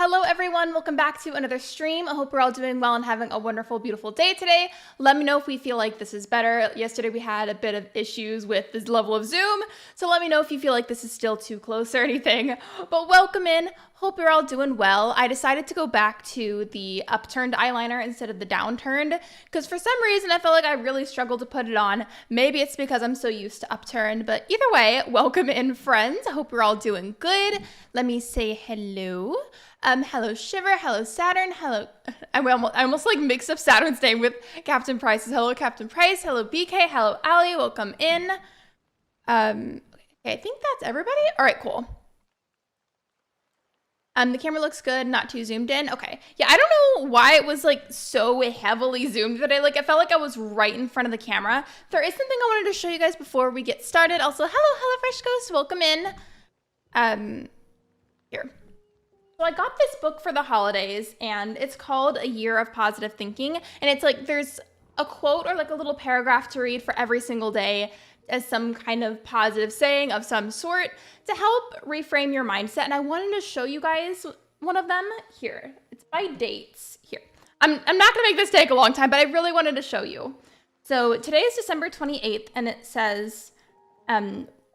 Hello everyone, welcome back to another stream. I hope we're all doing well and having a wonderful, beautiful day today. Let me know if we feel like this is better. Yesterday we had a bit of issues with this level of Zoom, so let me know if you feel like this is still too close or anything. But welcome in. Hope you're all doing well. I decided to go back to the upturned eyeliner instead of the downturned because for some reason I felt like I really struggled to put it on. Maybe it's because I'm so used to upturned, but either way, welcome in friends. I hope you're all doing good. Let me say hello. Hello Shiver, hello Saturn, hello, I almost like mixed up Saturn's name with Captain Price's. Hello Captain Price, hello BK, hello Ali, welcome in. Okay, I think that's everybody. All right, cool. The camera looks good, not too zoomed in. Okay, yeah, I don't know why it was like so heavily zoomed today. Like I felt like I was right in front of the camera. There is something I wanted to show you guys before we get started. Also, hello Fresh Ghost, welcome in. Here. So I got this book for the holidays and it's called A Year of Positive Thinking. And it's like there's a quote or like a little paragraph to read for every single day as some kind of positive saying of some sort to help reframe your mindset. And I wanted to show you guys one of them here. It's by dates here. I'm not gonna make this take a long time, but I really wanted to show you. So today is December 28th and it says,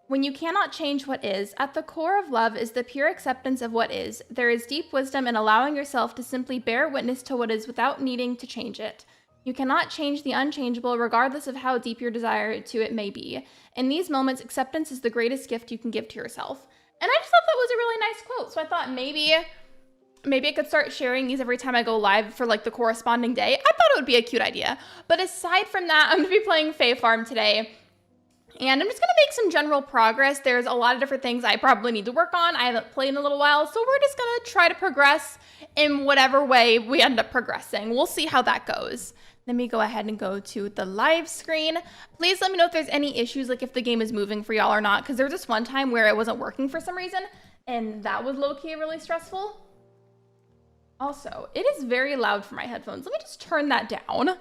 when you cannot change what is, at the core of love is the pure acceptance of what is. There is deep wisdom in allowing yourself to simply bear witness to what is without needing to change it. You cannot change the unchangeable regardless of how deep your desire to it may be. In these moments, acceptance is the greatest gift you can give to yourself. And I just thought that was a really nice quote. So I thought maybe I could start sharing these every time I go live for like the corresponding day. I thought it would be a cute idea. But aside from that, I'm gonna be playing Fae Farm today. And I'm just gonna make some general progress. There's a lot of different things I probably need to work on. I haven't played in a little while, so we're just gonna try to progress in whatever way we end up progressing. We'll see how that goes. Let me go ahead and go to the live screen. Please let me know if there's any issues, like if the game is moving for y'all or not, because there was this one time where it wasn't working for some reason, and that was low-key really stressful. Also, it is very loud for my headphones. Let me just turn that down.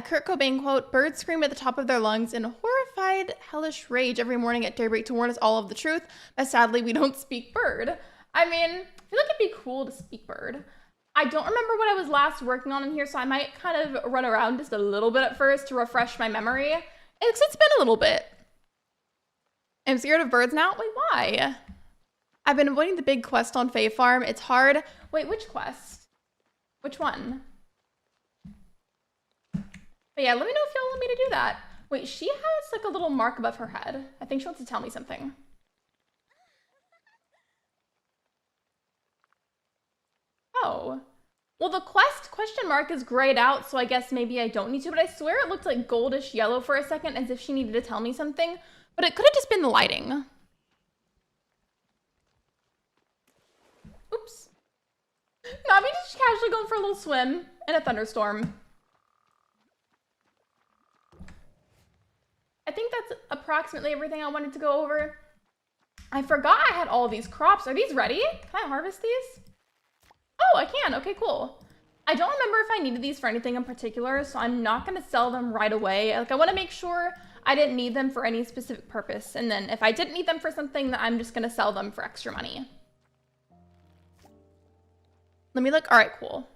Kurt Cobain quote, birds scream at the top of their lungs in horrified, hellish rage every morning at daybreak to warn us all of the truth, but sadly we don't speak bird. I mean, I feel like it'd be cool to speak bird. I don't remember what I was last working on in here, so I might kind of run around just a little bit at first to refresh my memory. It's been a little bit. I'm scared of birds now? Wait, why? I've been avoiding the big quest on Fae Farm. It's hard. Wait, which quest? Which one? But yeah, let me know if y'all want me to do that. Wait, she has like a little mark above her head. I think she wants to tell me something. Oh. Well, the question mark is grayed out, so I guess maybe I don't need to, but I swear it looked like goldish yellow for a second as if she needed to tell me something, but it could have just been the lighting. Oops. Navi just casually going for a little swim in a thunderstorm. I think that's approximately everything I wanted to go over. I forgot I had all these crops. Are these ready? Can I harvest these? Oh, I can. Okay, cool. I don't remember if I needed these for anything in particular, so I'm not going to sell them right away. Like, I want to make sure I didn't need them for any specific purpose. And then if I didn't need them for something, then I'm just going to sell them for extra money. Let me look. All right, cool.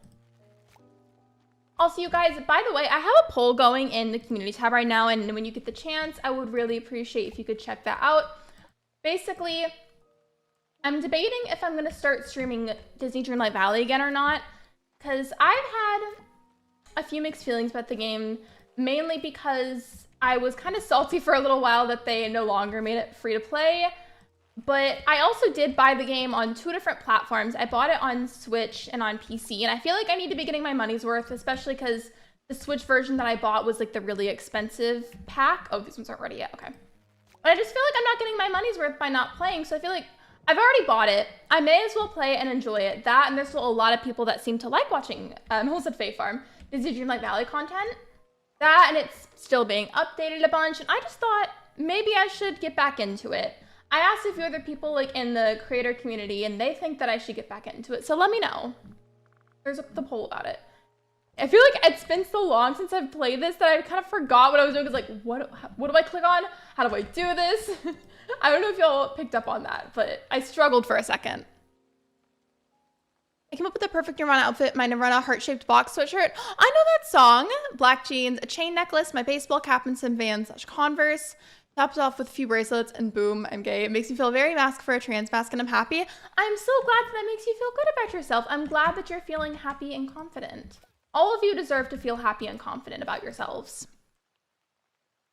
Also, you guys, by the way, I have a poll going in the community tab right now, and when you get the chance, I would really appreciate if you could check that out. Basically, I'm debating if I'm going to start streaming Disney Dreamlight Valley again or not, because I've had a few mixed feelings about the game. mainly because I was kind of salty for a little while that they no longer made it free to play. But I also did buy the game on 2 different platforms. I bought it on Switch and on PC, and I feel like I need to be getting my money's worth, especially because the Switch version that I bought was like the really expensive pack. Oh, these ones aren't ready yet. Okay. But I just feel like I'm not getting my money's worth by not playing, so I feel like I've already bought it. I may as well play and enjoy it. That, and there's still a lot of people that seem to like watching, I almost said Fae Farm, Disney Dreamlight Valley content. That, and it's still being updated a bunch, and I just thought maybe I should get back into it. I asked a few other people like in the creator community, and they think that I should get back into it, so let me know. There's the poll about it. I feel like it's been so long since I've played this that I kind of forgot what I was doing. It's like, what do I click on? How do I do this? I don't know if y'all picked up on that, but I struggled for a second. I came up with the perfect Nirvana outfit, my Nirvana heart-shaped box sweatshirt. I know that song. Black jeans, a chain necklace, my baseball cap, and some Vans / Converse. Topped off with a few bracelets, and boom, I'm gay. It makes me feel very mask for a trans mask, and I'm happy. I'm so glad that makes you feel good about yourself. I'm glad that you're feeling happy and confident. All of you deserve to feel happy and confident about yourselves.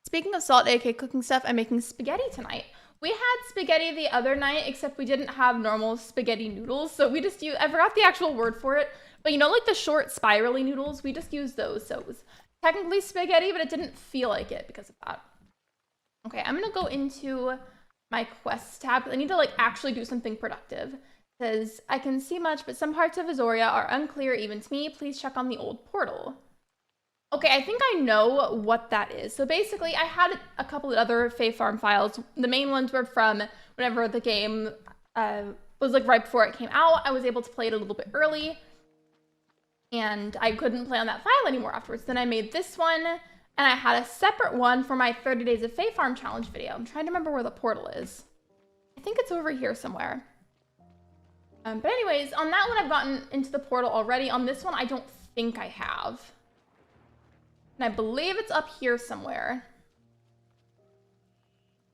Speaking of salt, aka cooking stuff, I'm making spaghetti tonight. We had spaghetti the other night, except we didn't have normal spaghetti noodles, so we just used, I forgot the actual word for it, but you know, like the short spirally noodles, we just used those, so it was technically spaghetti, but it didn't feel like it because of that. Okay, I'm gonna go into my quests tab. I need to like actually do something productive. It says, I can see much, but some parts of Azoria are unclear even to me. Please check on the old portal. Okay, I think I know what that is. So basically, I had a couple of other Fae Farm files. The main ones were from whenever the game was like right before it came out. I was able to play it a little bit early, and I couldn't play on that file anymore afterwards. Then I made this one, and I had a separate one for my 30 Days of Fae Farm challenge video. I'm trying to remember where the portal is. I think it's over here somewhere. But anyways, on that one, I've gotten into the portal already. On this one, I don't think I have. And I believe it's up here somewhere.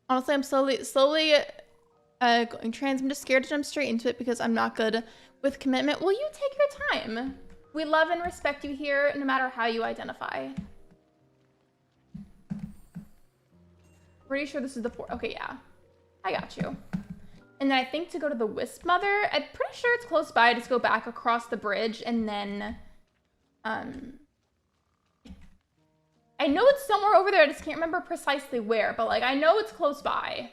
Honestly, I'm slowly going trans. I'm just scared to jump straight into it because I'm not good with commitment. Will you take your time? We love and respect you here, no matter how you identify. Pretty sure this is the port. Okay, yeah. I got you. And then I think to go to the Wisp Mother, I'm pretty sure it's close by. I just go back across the bridge and then, I know it's somewhere over there. I just can't remember precisely where, but like, I know it's close by.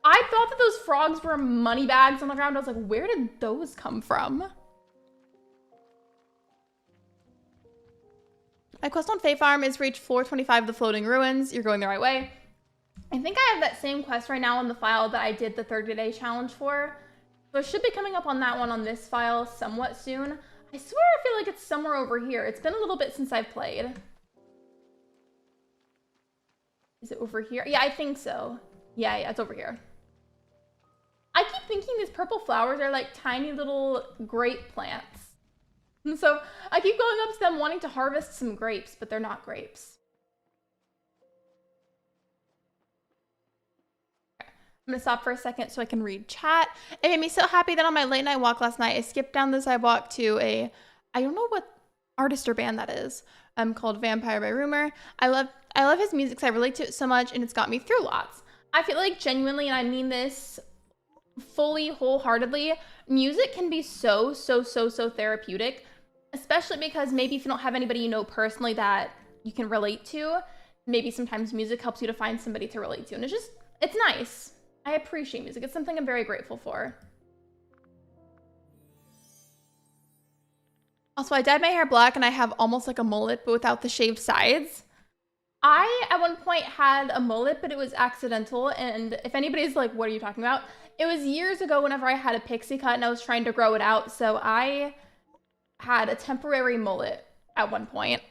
I thought that those frogs were money bags on the ground. I was like, where did those come from? My quest on Fae Farm is reach 425 of the floating ruins. You're going the right way. I think I have that same quest right now in the file that I did the 30-day challenge for. So it should be coming up on that one on this file somewhat soon. I swear I feel like it's somewhere over here. It's been a little bit since I've played. Is it over here? Yeah, I think so. Yeah, it's over here. I keep thinking these purple flowers are like tiny little grape plants. And so I keep going up to them wanting to harvest some grapes, but they're not grapes. I'm gonna stop for a second so I can read chat. It made me so happy that on my late night walk last night, I skipped down the sidewalk to a, I don't know what artist or band that is, called Vampire by Rumor. I love his music because I relate to it so much, and it's got me through lots. I feel like genuinely, and I mean this fully, wholeheartedly, music can be so therapeutic, especially because maybe if you don't have anybody you know personally that you can relate to, maybe sometimes music helps you to find somebody to relate to, and it's nice. I appreciate music. It's something I'm very grateful for. Also, I dyed my hair black and I have almost like a mullet, but without the shaved sides. I, at one point, had a mullet, but it was accidental. And if anybody's like, what are you talking about? It was years ago whenever I had a pixie cut and I was trying to grow it out. So I had a temporary mullet at one point.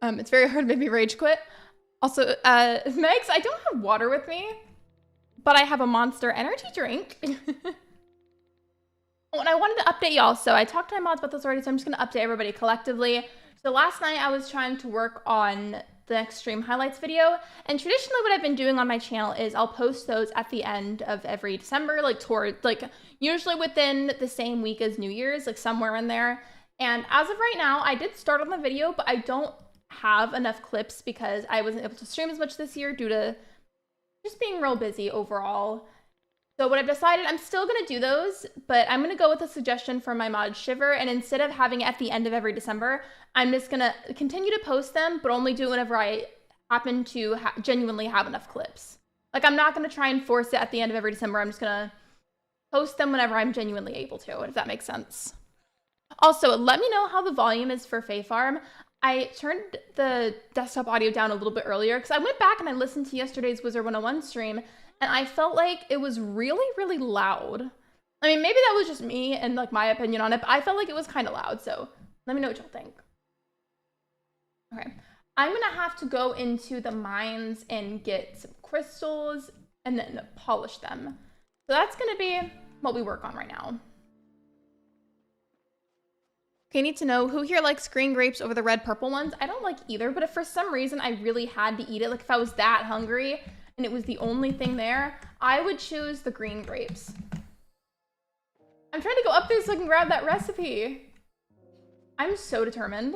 It's very hard to make me rage quit. Also, Megs, I don't have water with me, but I have a Monster energy drink. Oh, and I wanted to update y'all. So I talked to my mods about this already, so I'm just going to update everybody collectively. So last night I was trying to work on the next stream highlights video. And traditionally what I've been doing on my channel is I'll post those at the end of every December, like usually within the same week as New Year's, like somewhere in there. And as of right now, I did start on the video, but I don't have enough clips because I wasn't able to stream as much this year due to just being real busy overall. So what I've decided, I'm still going to do those, but I'm going to go with a suggestion from my mod Shiver, and instead of having it at the end of every December, I'm just going to continue to post them, but only do it whenever I happen to genuinely have enough clips. Like, I'm not going to try and force it at the end of every December. I'm just going to post them whenever I'm genuinely able to, if that makes sense. Also, let me know how the volume is for Fae Farm. I turned the desktop audio down a little bit earlier because I went back and I listened to yesterday's Wizard 101 stream, and I felt like it was really, really loud. I mean, maybe that was just me and like my opinion on it, but I felt like it was kind of loud. So let me know what y'all think. Okay, I'm gonna have to go into the mines and get some crystals and then polish them. So that's gonna be what we work on right now. Okay, need to know who here likes green grapes over the red purple ones. I don't like either, but if for some reason I really had to eat it, like if I was that hungry and it was the only thing there, I would choose the green grapes. I'm trying to go up there so I can grab that recipe. I'm so determined.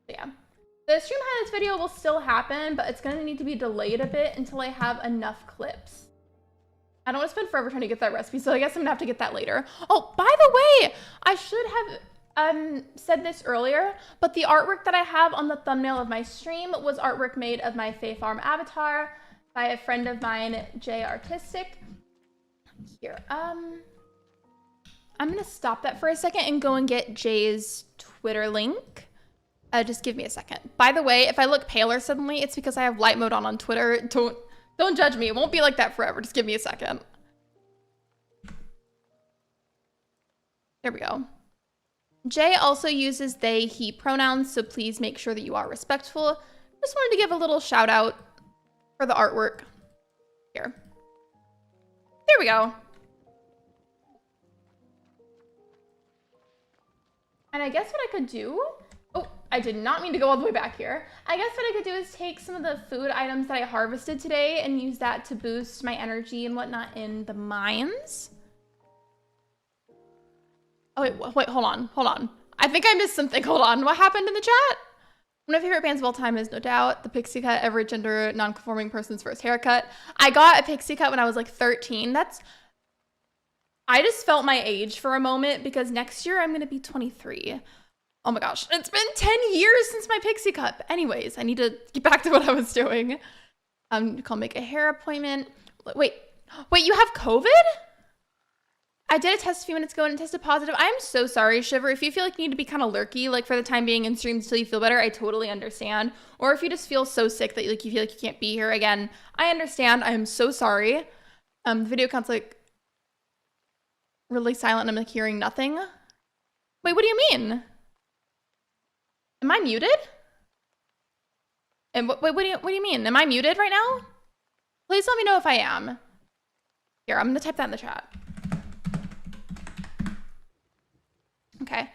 But yeah, the stream highlights video will still happen, but it's gonna need to be delayed a bit until I have enough clips. I don't want to spend forever trying to get that recipe, so I guess I'm gonna have to get that later. Oh, by the way, I should have said this earlier, but the artwork that I have on the thumbnail of my stream was artwork made of my Fae Farm avatar by a friend of mine, J Artistic. Here, I'm gonna stop that for a second and go and get Jay's Twitter link. Just give me a second. By the way, if I look paler suddenly, it's because I have light mode on Twitter. Don't judge me. It won't be like that forever. Just give me a second. There we go. Jay also uses they, he pronouns, so please make sure that you are respectful. Just wanted to give a little shout out for the artwork here. There we go. And I guess what I could do, oh, I did not mean to go all the way back here. I guess what I could do is take some of the food items that I harvested today and use that to boost my energy and whatnot in the mines. Oh, wait, hold on. I think I missed something. Hold on. What happened in the chat? One of my favorite bands of all time is No Doubt, the pixie cut, every gender non-conforming person's first haircut. I got a pixie cut when I was like 13. I just felt my age for a moment because next year I'm going to be 23. Oh my gosh, it's been 10 years since my pixie cut. Anyways, I need to get back to what I was doing. I'll make a hair appointment. Wait, you have COVID? I did a test a few minutes ago and it tested positive. I'm so sorry, Shiver. If you feel like you need to be kind of lurky, like for the time being in streams until you feel better, I totally understand. Or if you just feel so sick that like you feel like you can't be here again, I understand. I am so sorry. The video account's like really silent and I'm like hearing nothing. Wait, what do you mean? Am I muted? And wait, what do you mean? Am I muted right now? Please let me know if I am. Here, I'm gonna type that in the chat. Okay.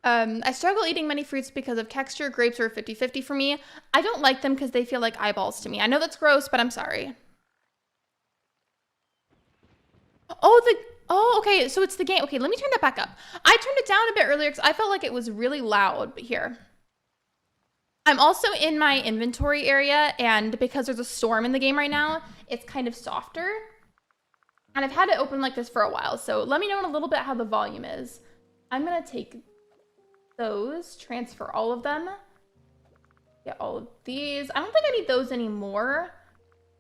I struggle eating many fruits because of texture. Grapes are 50-50 for me. I don't like them because they feel like eyeballs to me. I know that's gross, but I'm sorry. Oh, okay, so it's the game. Okay, let me turn that back up. I turned it down a bit earlier because I felt like it was really loud, but here. I'm also in my inventory area, and because there's a storm in the game right now, it's kind of softer. And I've had it open like this for a while, so let me know in a little bit how the volume is. I'm gonna take those, transfer all of them, get all of these. I don't think I need those anymore.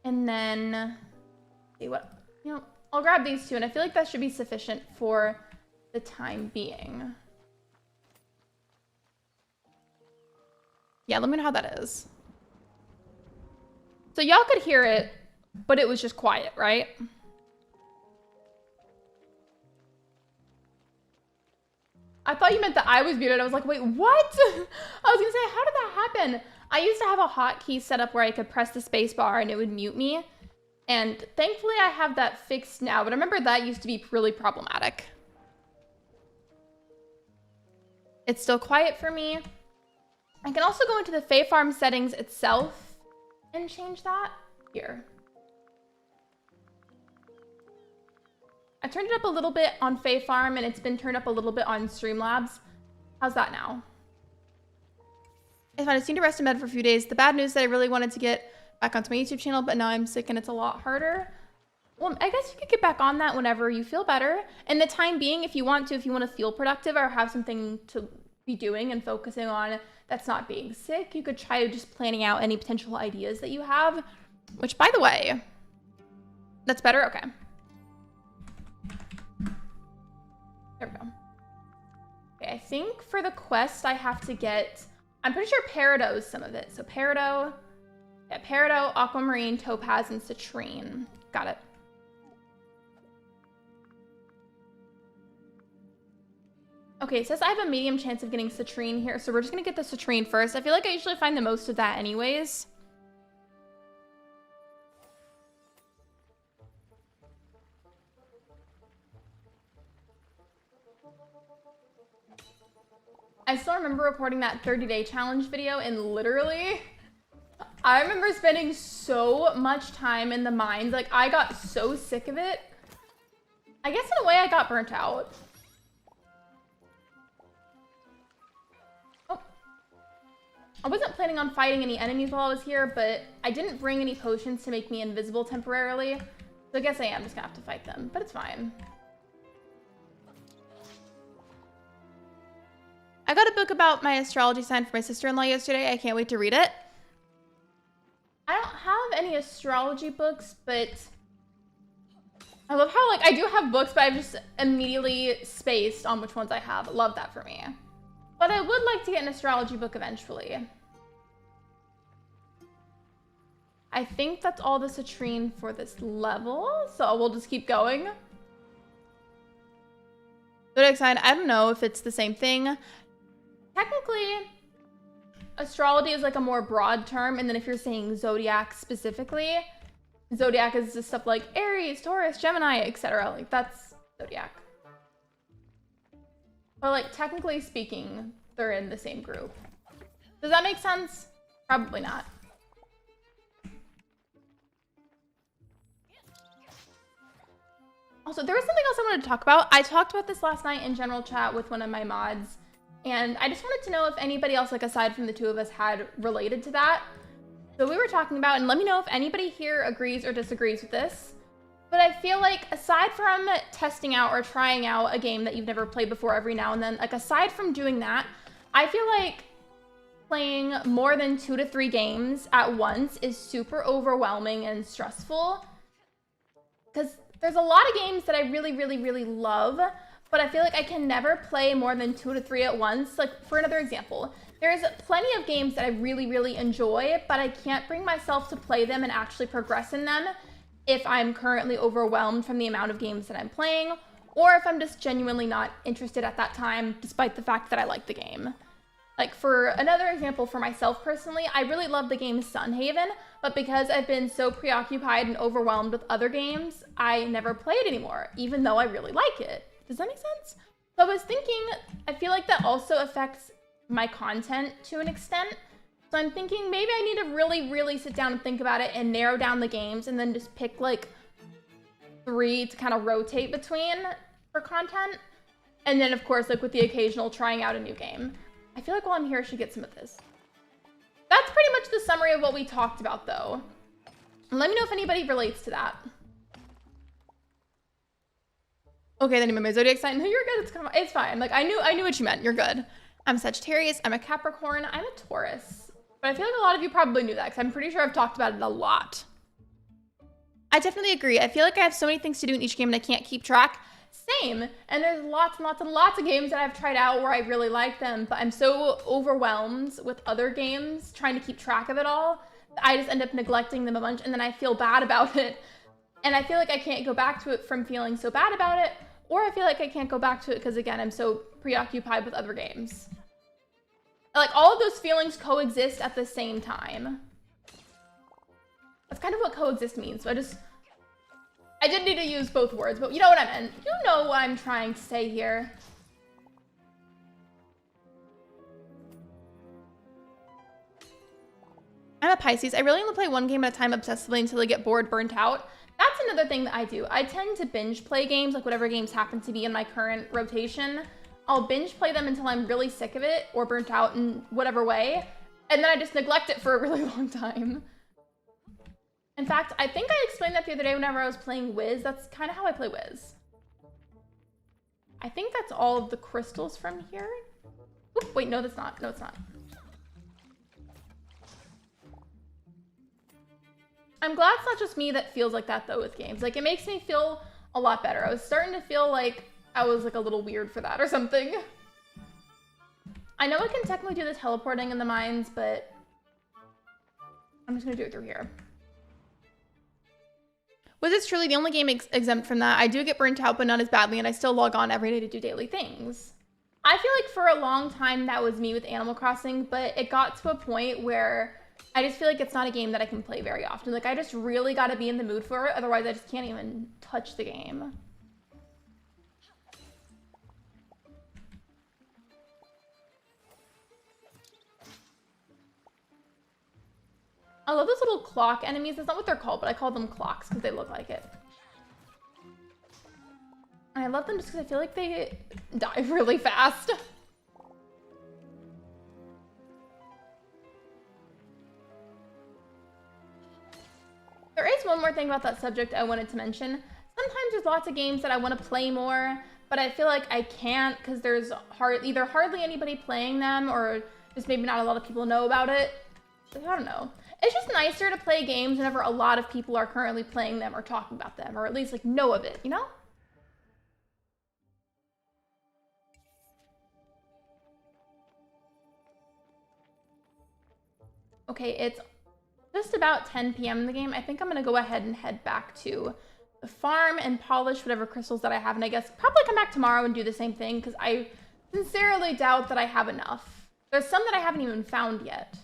And then, see what, I'll grab these two, and I feel like that should be sufficient for the time being. Yeah, let me know how that is. So y'all could hear it, but it was just quiet, right? I thought you meant that I was muted. I was like, wait, what? I was gonna say, how did that happen? I used to have a hotkey set up where I could press the space bar and it would mute me. And thankfully I have that fixed now, but I remember that used to be really problematic. It's still quiet for me. I can also go into the Fae Farm settings itself and change that here. I turned it up a little bit on Fae Farm, and it's been turned up a little bit on Streamlabs. How's that now? I just need to rest in bed for a few days. The bad news is that I really wanted to get back onto my YouTube channel, but now I'm sick and it's a lot harder. Well, I guess you could get back on that whenever you feel better. And the time being, if you want to feel productive or have something to be doing and focusing on that's not being sick, you could try just planning out any potential ideas that you have, which, by the way, that's better? Okay. There we go. Okay, I think for the quest I have to get, I'm pretty sure Peridot is some of it. So Peridot, yeah, Peridot, Aquamarine, Topaz, and Citrine. Got it. Okay, it says I have a medium chance of getting Citrine here, so we're just gonna get the Citrine first. I feel like I usually find the most of that anyways. I still remember recording that 30-day challenge video, and literally, I remember spending so much time in the mines. Like, I got so sick of it. I guess in a way I got burnt out. I wasn't planning on fighting any enemies while I was here, but I didn't bring any potions to make me invisible temporarily. So I guess I am just gonna have to fight them, but it's fine. I got a book about my astrology sign for my sister-in-law yesterday. I can't wait to read it. I don't have any astrology books, but I love how, like, I do have books, but I've just immediately spaced on which ones I have. Love that for me. But I would like to get an astrology book eventually. I think that's all the Citrine for this level, so we'll just keep going. Zodiac sign, I don't know if it's the same thing. Technically, astrology is like a more broad term, and then if you're saying zodiac specifically, zodiac is just stuff like Aries, Taurus, Gemini, etc. Like, that's zodiac. But, like, technically speaking, they're in the same group. Does that make sense? Probably not. Also, there was something else I wanted to talk about. I talked about this last night in general chat with one of my mods, and I just wanted to know if anybody else, like, aside from the two of us, had related to that. So we were talking about, and let me know if anybody here agrees or disagrees with this. But I feel like aside from testing out or trying out a game that you've never played before every now and then, like, aside from doing that, I feel like playing more than 2 to 3 games at once is super overwhelming and stressful. Because there's a lot of games that I really, really, really love, but I feel like I can never play more than 2 to 3 at once. Like, for another example, there's plenty of games that I really, really enjoy, but I can't bring myself to play them and actually progress in them if I'm currently overwhelmed from the amount of games that I'm playing, or if I'm just genuinely not interested at that time, despite the fact that I like the game. Like, for another example for myself personally, I really love the game Sunhaven, but because I've been so preoccupied and overwhelmed with other games, I never play it anymore, even though I really like it. Does that make sense? So I was thinking, I feel like that also affects my content to an extent. So I'm thinking maybe I need to really, really sit down and think about it and narrow down the games and then just pick like 3 to kind of rotate between for content. And then of course, like with the occasional trying out a new game. I feel like while I'm here, I should get some of this. That's pretty much the summary of what we talked about though. Let me know if anybody relates to that. Okay, then you meant my zodiac sign. No, you're good. It's fine. Like I knew what you meant. You're good. I'm Sagittarius. I'm a Capricorn. I'm a Taurus. But I feel like a lot of you probably knew that because I'm pretty sure I've talked about it a lot. I definitely agree. I feel like I have so many things to do in each game and I can't keep track. Same. And there's lots and lots and lots of games that I've tried out where I really like them, but I'm so overwhelmed with other games trying to keep track of it all. I just end up neglecting them a bunch and then I feel bad about it. And I feel like I can't go back to it from feeling so bad about it, or I feel like I can't go back to it because again, I'm so preoccupied with other games. Like, all of those feelings coexist at the same time. That's kind of what coexist means. So I did need to use both words, but you know what I meant. You know what I'm trying to say here. I'm a Pisces. I really only play one game at a time obsessively until I get bored, burnt out. That's another thing that I do. I tend to binge play games, like whatever games happen to be in my current rotation. I'll binge play them until I'm really sick of it or burnt out in whatever way. And then I just neglect it for a really long time. In fact, I think I explained that the other day whenever I was playing Wiz. That's kind of how I play Wiz. I think that's all of the crystals from here. Oop, wait, no, that's not. No, it's not. I'm glad it's not just me that feels like that, though, with games. Like, it makes me feel a lot better. I was starting to feel like I was, like, a little weird for that or something. I know I can technically do the teleporting in the mines, but I'm just gonna do it through here. Was it truly the only game exempt from that? I do get burnt out, but not as badly, and I still log on every day to do daily things. I feel like for a long time that was me with Animal Crossing, but it got to a point where I just feel like it's not a game that I can play very often. Like, I just really gotta be in the mood for it, otherwise I just can't even touch the game. I love those little clock enemies. That's not what they're called, but I call them clocks because they look like it. And I love them just because I feel like they die really fast. There is one more thing about that subject I wanted to mention. Sometimes there's lots of games that I want to play more, but I feel like I can't because there's either hardly anybody playing them or just maybe not a lot of people know about it. I don't know. It's just nicer to play games whenever a lot of people are currently playing them or talking about them, or at least like know of it, you know? Okay, it's just about 10 p.m. in the game. I think I'm gonna go ahead and head back to the farm and polish whatever crystals that I have, and I guess probably come back tomorrow and do the same thing because I sincerely doubt that I have enough. There's some that I haven't even found yet.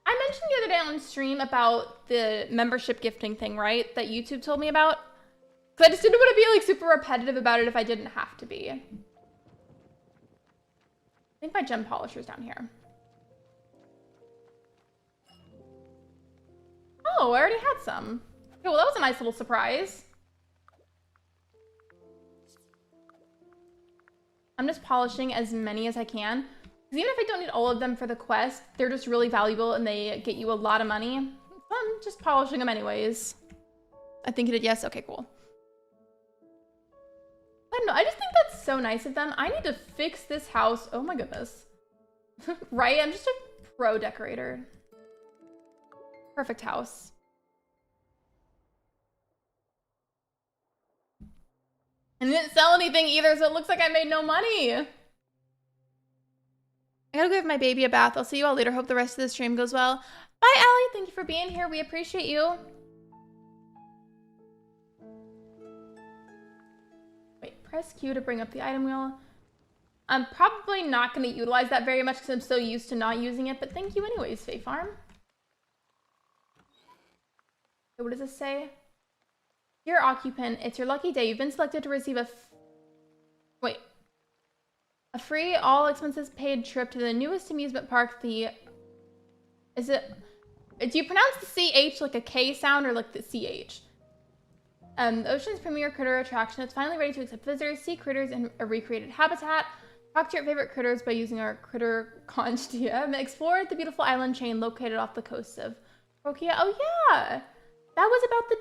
I mentioned the other day on stream about the membership gifting thing, right? That YouTube told me about. Because I just didn't want to be like super repetitive about it if I didn't have to be. I think my gem polisher's down here. Oh, I already had some. Okay, well, that was a nice little surprise. I'm just polishing as many as I can. Because even if I don't need all of them for the quest, they're just really valuable and they get you a lot of money. So I'm just polishing them anyways. I think it did, yes. Okay, cool. I don't know. I just think that's so nice of them. I need to fix this house. Oh my goodness. Right? I'm just a pro decorator. Perfect house. And didn't sell anything either, so it looks like I made no money. I gotta give my baby a bath. I'll see you all later. Hope the rest of the stream goes well. Bye, Allie. Thank you for being here. We appreciate you. Wait, press Q to bring up the item wheel. I'm probably not going to utilize that very much because I'm so used to not using it, but thank you anyways, Fae Farm. So what does this say? Dear occupant, it's your lucky day. You've been selected to receive a free, all expenses paid trip to the newest amusement park, do you pronounce the CH like a K sound or like the CH? The ocean's premier critter attraction. It's finally ready to accept visitors, see critters in a recreated habitat, talk to your favorite critters by using our critter conch DM, explore the beautiful island chain located off the coast of Rokia. Oh yeah, that was about the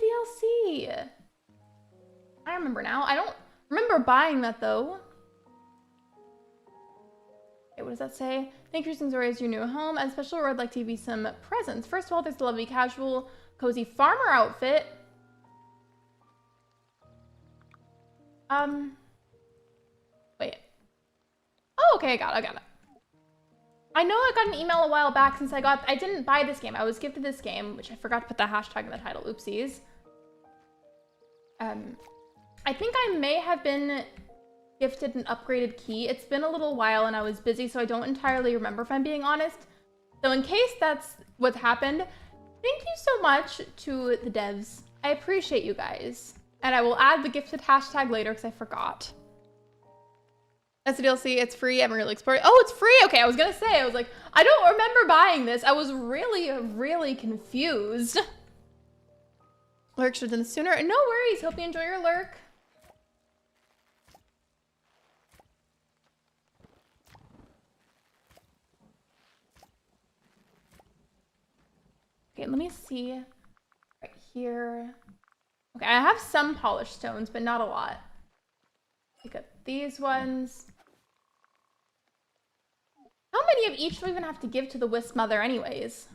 DLC. I remember now. I don't remember buying that though. Okay, what does that say? Thank you for choosing Zora as your new home. As a special reward, I'd like to give you some presents. First of all, there's the lovely casual, cozy farmer outfit. Wait. Oh, okay, I got it. I know I got an email a while back since I didn't buy this game. I was gifted this game, which I forgot to put the hashtag in the title. Oopsies. I think I may have been gifted an upgraded key. It's been a little while and I was busy, so I don't entirely remember if I'm being honest. So in case that's what happened, Thank you so much to the devs. I appreciate you guys. And I will add the gifted hashtag later because I forgot. That's the DLC. It's free. I'm really exploring. Oh, it's free. Okay, I was going to say, I was like, I don't remember buying this. I was really, really confused. Lurk should have done sooner. No worries. Hope you enjoy your lurk. Okay, let me see right here. Okay, I have some polished stones, but not a lot. Pick up these ones. How many of each do we even have to give to the Wisp Mother anyways?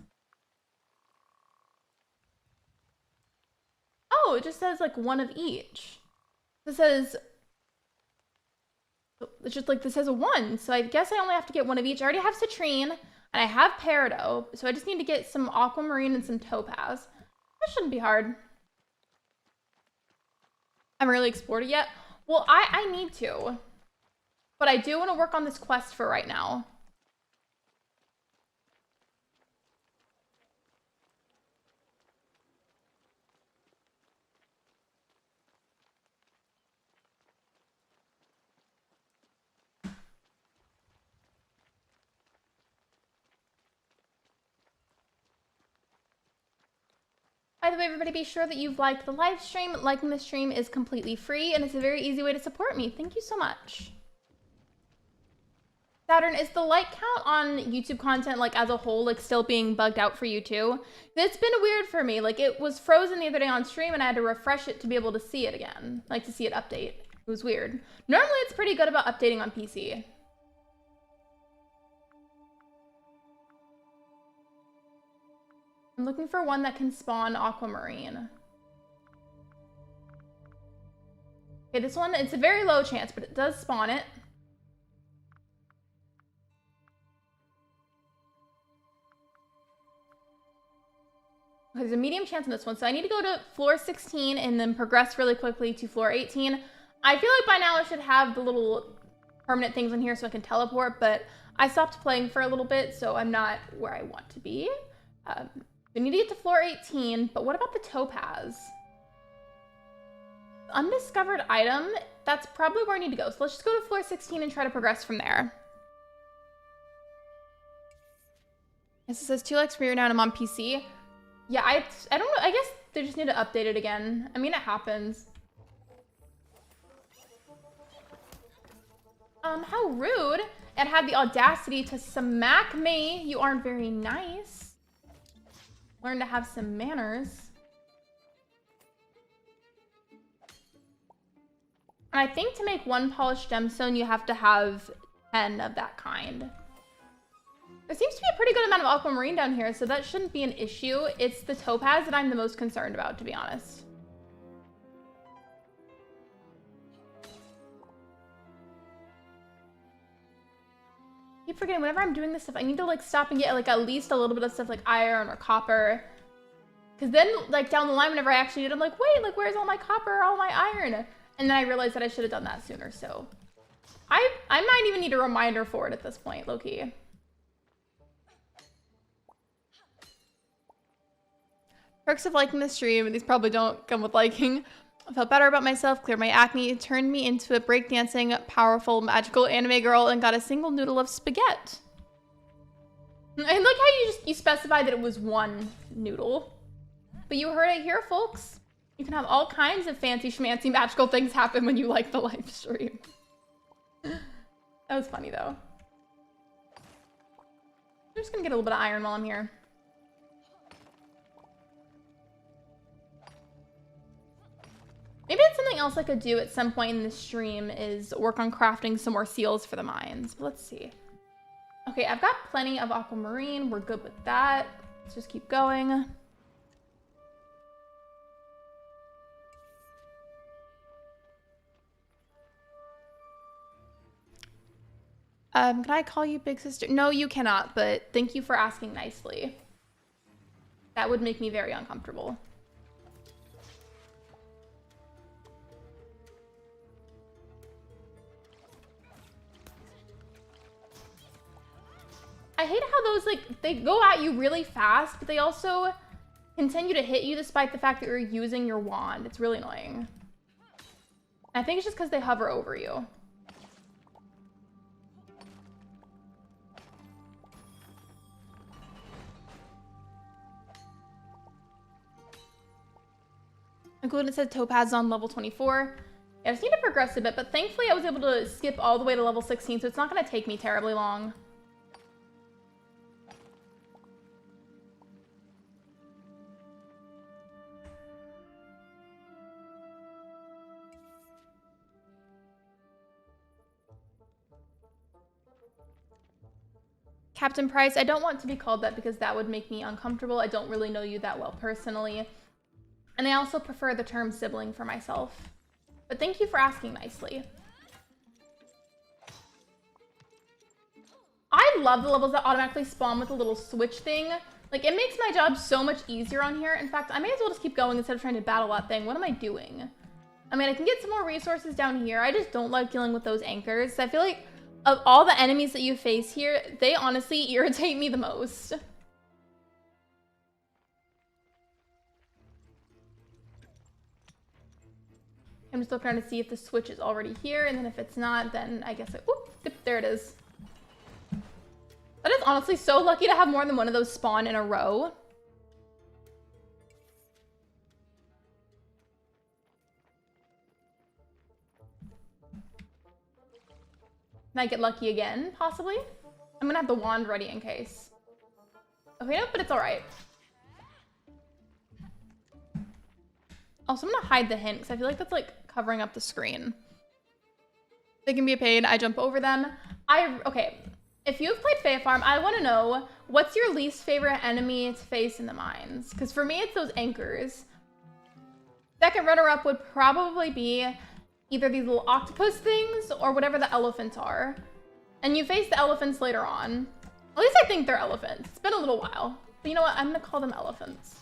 Oh, it just says like one of each. This says, it's just like, this says a 1. So I guess I only have to get one of each. I already have citrine. And I have peridot, so I just need to get some aquamarine and some topaz. That shouldn't be hard. I haven't really explored it yet. Well, I need to. But I do want to work on this quest for right now. By the way, everybody, be sure that you've liked the live stream. Liking the stream is completely free, and it's a very easy way to support me. Thank you so much. Saturn, is the like count on YouTube content, like, as a whole, like, still being bugged out for you, too? It's been weird for me. Like, it was frozen the other day on stream, and I had to refresh it to be able to see it again. Like, to see it update. It was weird. Normally, it's pretty good about updating on PC. I'm looking for one that can spawn aquamarine. Okay, this one, it's a very low chance, but it does spawn it. Okay, there's a medium chance on this one, so I need to go to floor 16 and then progress really quickly to floor 18. I feel like by now I should have the little permanent things in here so I can teleport, but I stopped playing for a little bit, so I'm not where I want to be. We need to get to floor 18, but what about the topaz? Undiscovered item, that's probably where I need to go. So let's just go to floor 16 and try to progress from there. Yes, it says 2 likes for you now and I'm on PC. Yeah, I don't know. I guess they just need to update it again. I mean, it happens. How rude. It had the audacity to smack me. You aren't very nice. Learn to have some manners. And I think to make 1 polished gemstone, you have to have 10 of that kind. There seems to be a pretty good amount of aquamarine down here, so that shouldn't be an issue. It's the topaz that I'm the most concerned about, to be honest. I keep forgetting, whenever I'm doing this stuff, I need to like stop and get like at least a little bit of stuff like iron or copper. Because then like down the line, whenever I actually did, I'm like, wait, like where's all my copper, all my iron? And then I realized that I should have done that sooner, so. I might even need a reminder for it at this point, low-key. Perks of liking the stream, these probably don't come with liking. I felt better about myself, cleared my acne, turned me into a breakdancing, powerful, magical anime girl, and got a single noodle of spaghetti. I like how you specified that it was 1 noodle. But you heard it here, folks. You can have all kinds of fancy schmancy magical things happen when you like the live stream. That was funny, though. I'm just gonna get a little bit of iron while I'm here. Maybe it's something else I could do at some point in the stream is work on crafting some more seals for the mines. But let's see. Okay, I've got plenty of aquamarine. We're good with that. Let's just keep going. Can I call you big sister? No, you cannot, but thank you for asking nicely. That would make me very uncomfortable. I hate how those, like, they go at you really fast, but they also continue to hit you despite the fact that you're using your wand. It's really annoying. I think it's just because they hover over you. Including it said Topaz on level 24. Yeah, I just need to progress a bit, but thankfully I was able to skip all the way to level 16, so it's not going to take me terribly long. Captain Price, I don't want to be called that because that would make me uncomfortable. I don't really know you that well personally. And I also prefer the term sibling for myself. But thank you for asking nicely. I love the levels that automatically spawn with a little switch thing. Like, it makes my job so much easier on here. In fact, I may as well just keep going instead of trying to battle that thing. What am I doing? I mean, I can get some more resources down here. I just don't like dealing with those anchors. I feel like of all the enemies that you face here, they honestly irritate me the most. I'm just looking to see if the switch is already here, and then if it's not, then I guess whoop, there it is. That is honestly so lucky to have more than one of those spawn in a row. Can I get lucky again, possibly? I'm gonna have the wand ready in case. Okay, no, but it's all right. Also, I'm gonna hide the hint because I feel like that's like covering up the screen. They can be a pain. I jump over them. Okay, if you've played Fae Farm, I want to know what's your least favorite enemy to face in the mines? Because for me, it's those anchors. Second runner-up would probably be either these little octopus things or whatever the elephants are. And you face the elephants later on. At least I think they're elephants. It's been a little while. But you know what? I'm gonna call them elephants.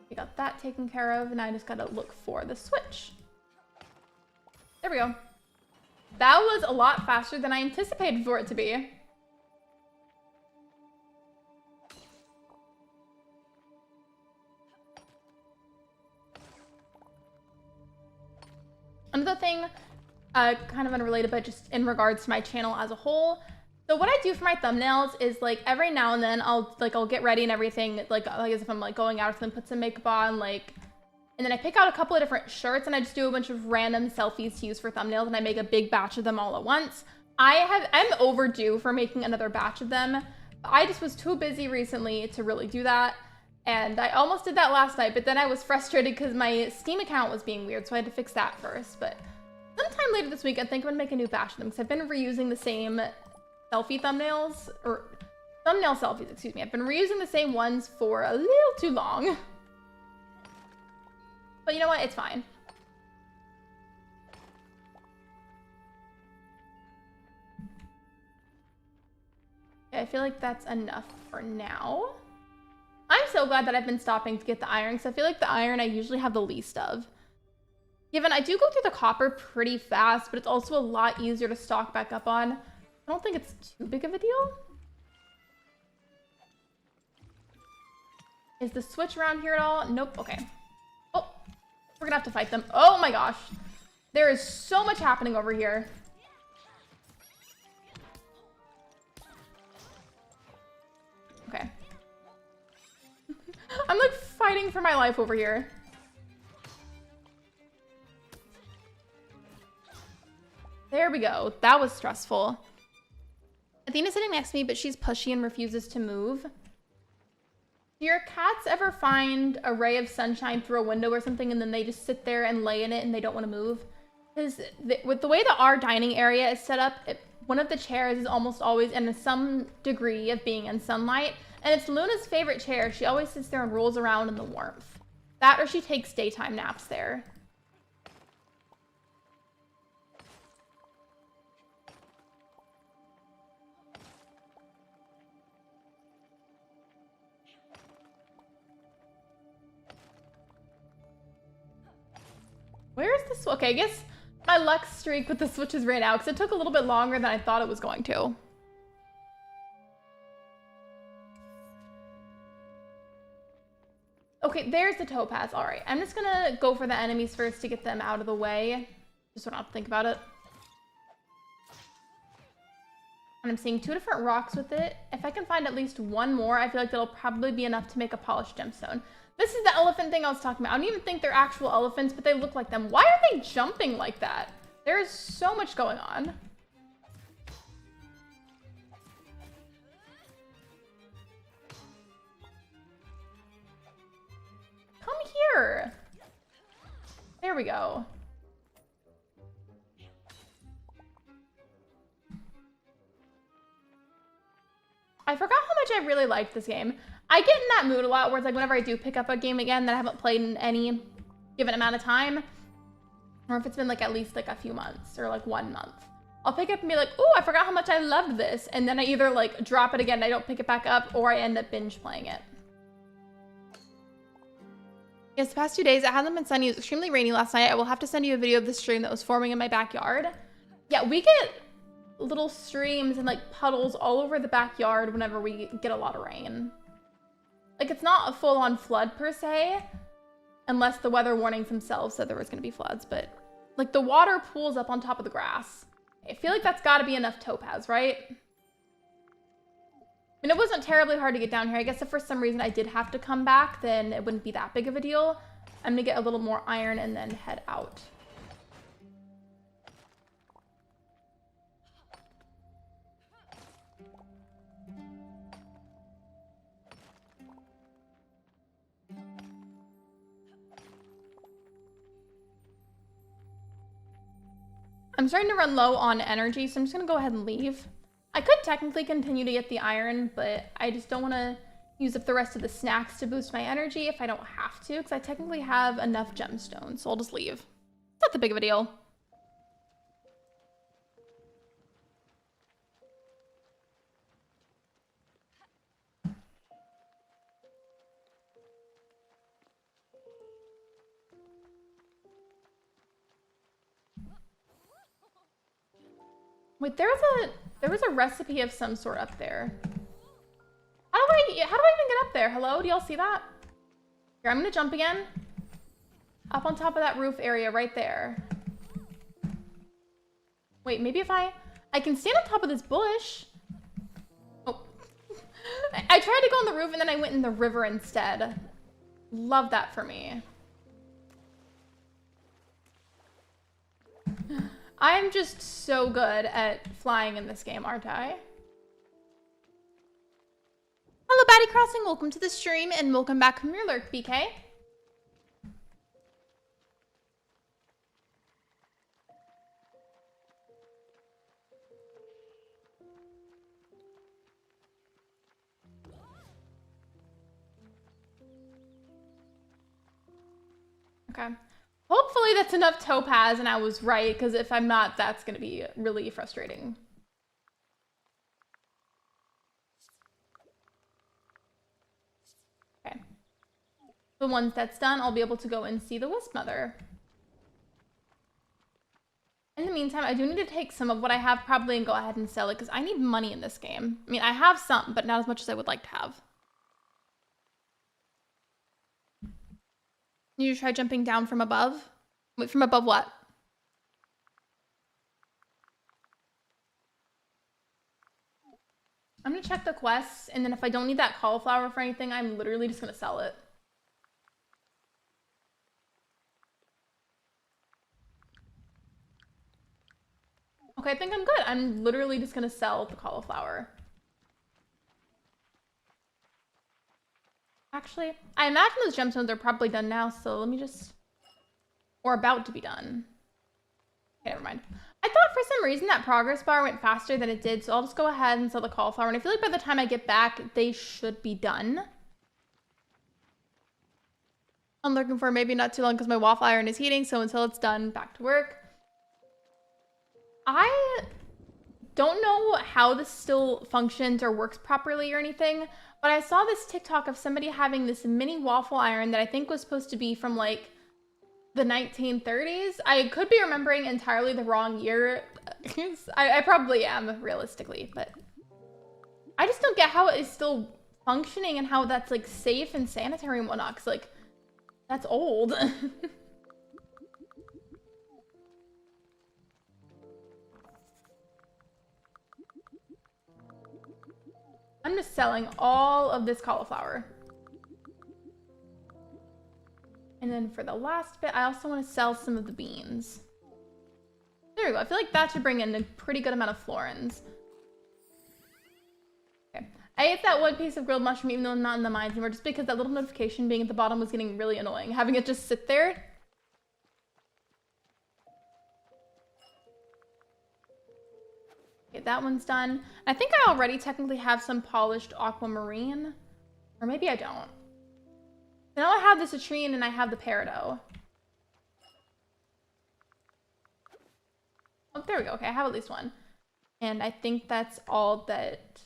We got that taken care of, and I just gotta look for the switch. There we go. That was a lot faster than I anticipated for it to be. Another thing, kind of unrelated, but just in regards to my channel as a whole. So what I do for my thumbnails is like every now and then I'll get ready and everything, like as if I'm like going out or something, put some makeup on, like, and then I pick out a couple of different shirts and I just do a bunch of random selfies to use for thumbnails, and I make a big batch of them all at once. I'm overdue for making another batch of them. I just was too busy recently to really do that. And I almost did that last night, but then I was frustrated because my Steam account was being weird, so I had to fix that first. But sometime later this week, I think I'm gonna make a new batch of them because I've been reusing the same selfie thumbnails, or thumbnail selfies, excuse me. I've been reusing the same ones for a little too long. But you know what? It's fine. Okay, I feel like that's enough for now. I'm so glad that I've been stopping to get the iron, because I feel like the iron I usually have the least of. Given I do go through the copper pretty fast, but it's also a lot easier to stock back up on. I don't think it's too big of a deal. Is the switch around here at all? Nope. Okay. Oh, we're gonna have to fight them. Oh my gosh. There is so much happening over here. Okay. I'm like fighting for my life over here. There we go. That was stressful. Athena's sitting next to me, but she's pushy and refuses to move. Do your cats ever find a ray of sunshine through a window or something and then they just sit there and lay in it and they don't want to move? Because with the way that our dining area is set up, one of the chairs is almost always in some degree of being in sunlight. And it's Luna's favorite chair. She always sits there and rolls around in the warmth. That or she takes daytime naps there. Where is this? Okay, I guess my luck streak with the switches ran out because it took a little bit longer than I thought it was going to. Okay, there's the topaz. All right, I'm just gonna go for the enemies first to get them out of the way. Just so I don't have to think about it. And I'm seeing 2 different rocks with it. If I can find at least 1 more, I feel like that'll probably be enough to make a polished gemstone. This is the elephant thing I was talking about. I don't even think they're actual elephants, but they look like them. Why are they jumping like that? There's so much going on. Come here. There we go. I forgot how much I really liked this game. I get in that mood a lot where it's like whenever I do pick up a game again that I haven't played in any given amount of time, or if it's been like at least like a few months or like 1 month, I'll pick up and be like, oh, I forgot how much I loved this. And then I either like drop it again and I don't pick it back up, or I end up binge playing it. Yes, the past 2 days, it hasn't been sunny. It was extremely rainy last night. I will have to send you a video of the stream that was forming in my backyard. Yeah, we get little streams and like puddles all over the backyard whenever we get a lot of rain. Like, it's not a full-on flood per se, unless the weather warnings themselves said there was going to be floods, but like the water pools up on top of the grass. I feel like that's got to be enough topaz, right? I mean, it wasn't terribly hard to get down here. I guess if for some reason I did have to come back, then it wouldn't be that big of a deal. I'm gonna get a little more iron and then head out. I'm starting to run low on energy, so I'm just gonna go ahead and leave. I could technically continue to get the iron, but I just don't want to use up the rest of the snacks to boost my energy if I don't have to, because I technically have enough gemstones, so I'll just leave. It's not that big of a deal. Wait, there was a recipe of some sort up there. How do I even get up there? Hello? Do y'all see that? Here, I'm gonna jump again. Up on top of that roof area right there. Wait, maybe if I can stand on top of this bush. Oh. I tried to go on the roof and then I went in the river instead. Love that for me. I'm just so good at flying in this game, aren't I? Hello, Batty Crossing. Welcome to the stream and welcome back from your lurk, BK. Okay. Hopefully that's enough topaz and I was right, because if I'm not, that's going to be really frustrating. Okay. So once that's done, I'll be able to go and see the Wisp Mother. In the meantime, I do need to take some of what I have probably and go ahead and sell it, because I need money in this game. I mean, I have some, but not as much as I would like to have. You try jumping down from above? Wait, from above what? I'm gonna check the quests, and then if I don't need that cauliflower for anything, I'm literally just gonna sell it. Okay, I think I'm good. I'm literally just gonna sell the cauliflower. Actually, I imagine those gemstones are probably done now, so let me just... Or about to be done. Okay, never mind. I thought for some reason that progress bar went faster than it did, so I'll just go ahead and sell the cauliflower, and I feel like by the time I get back, they should be done. I'm looking for maybe not too long because my waffle iron is heating, so until it's done, back to work. I don't know how this still functions or works properly or anything, but I saw this TikTok of somebody having this mini waffle iron that I think was supposed to be from like the 1930s. I could be remembering entirely the wrong year. I probably am, realistically, but I just don't get how it is still functioning and how that's like safe and sanitary and whatnot. 'Cause like That's old. I'm just selling all of this cauliflower. And then for the last bit, I also want to sell some of the beans. There we go. I feel like that should bring in a pretty good amount of florins. Okay. I ate that one piece of grilled mushroom even though I'm not in the mines anymore, just because that little notification being at the bottom was getting really annoying. Having it just sit there. Okay, that one's done. I think I already technically have some polished aquamarine. Or maybe I don't. Now I have the citrine and I have the peridot. Oh, there we go. Okay, I have at least one. And I think that's all that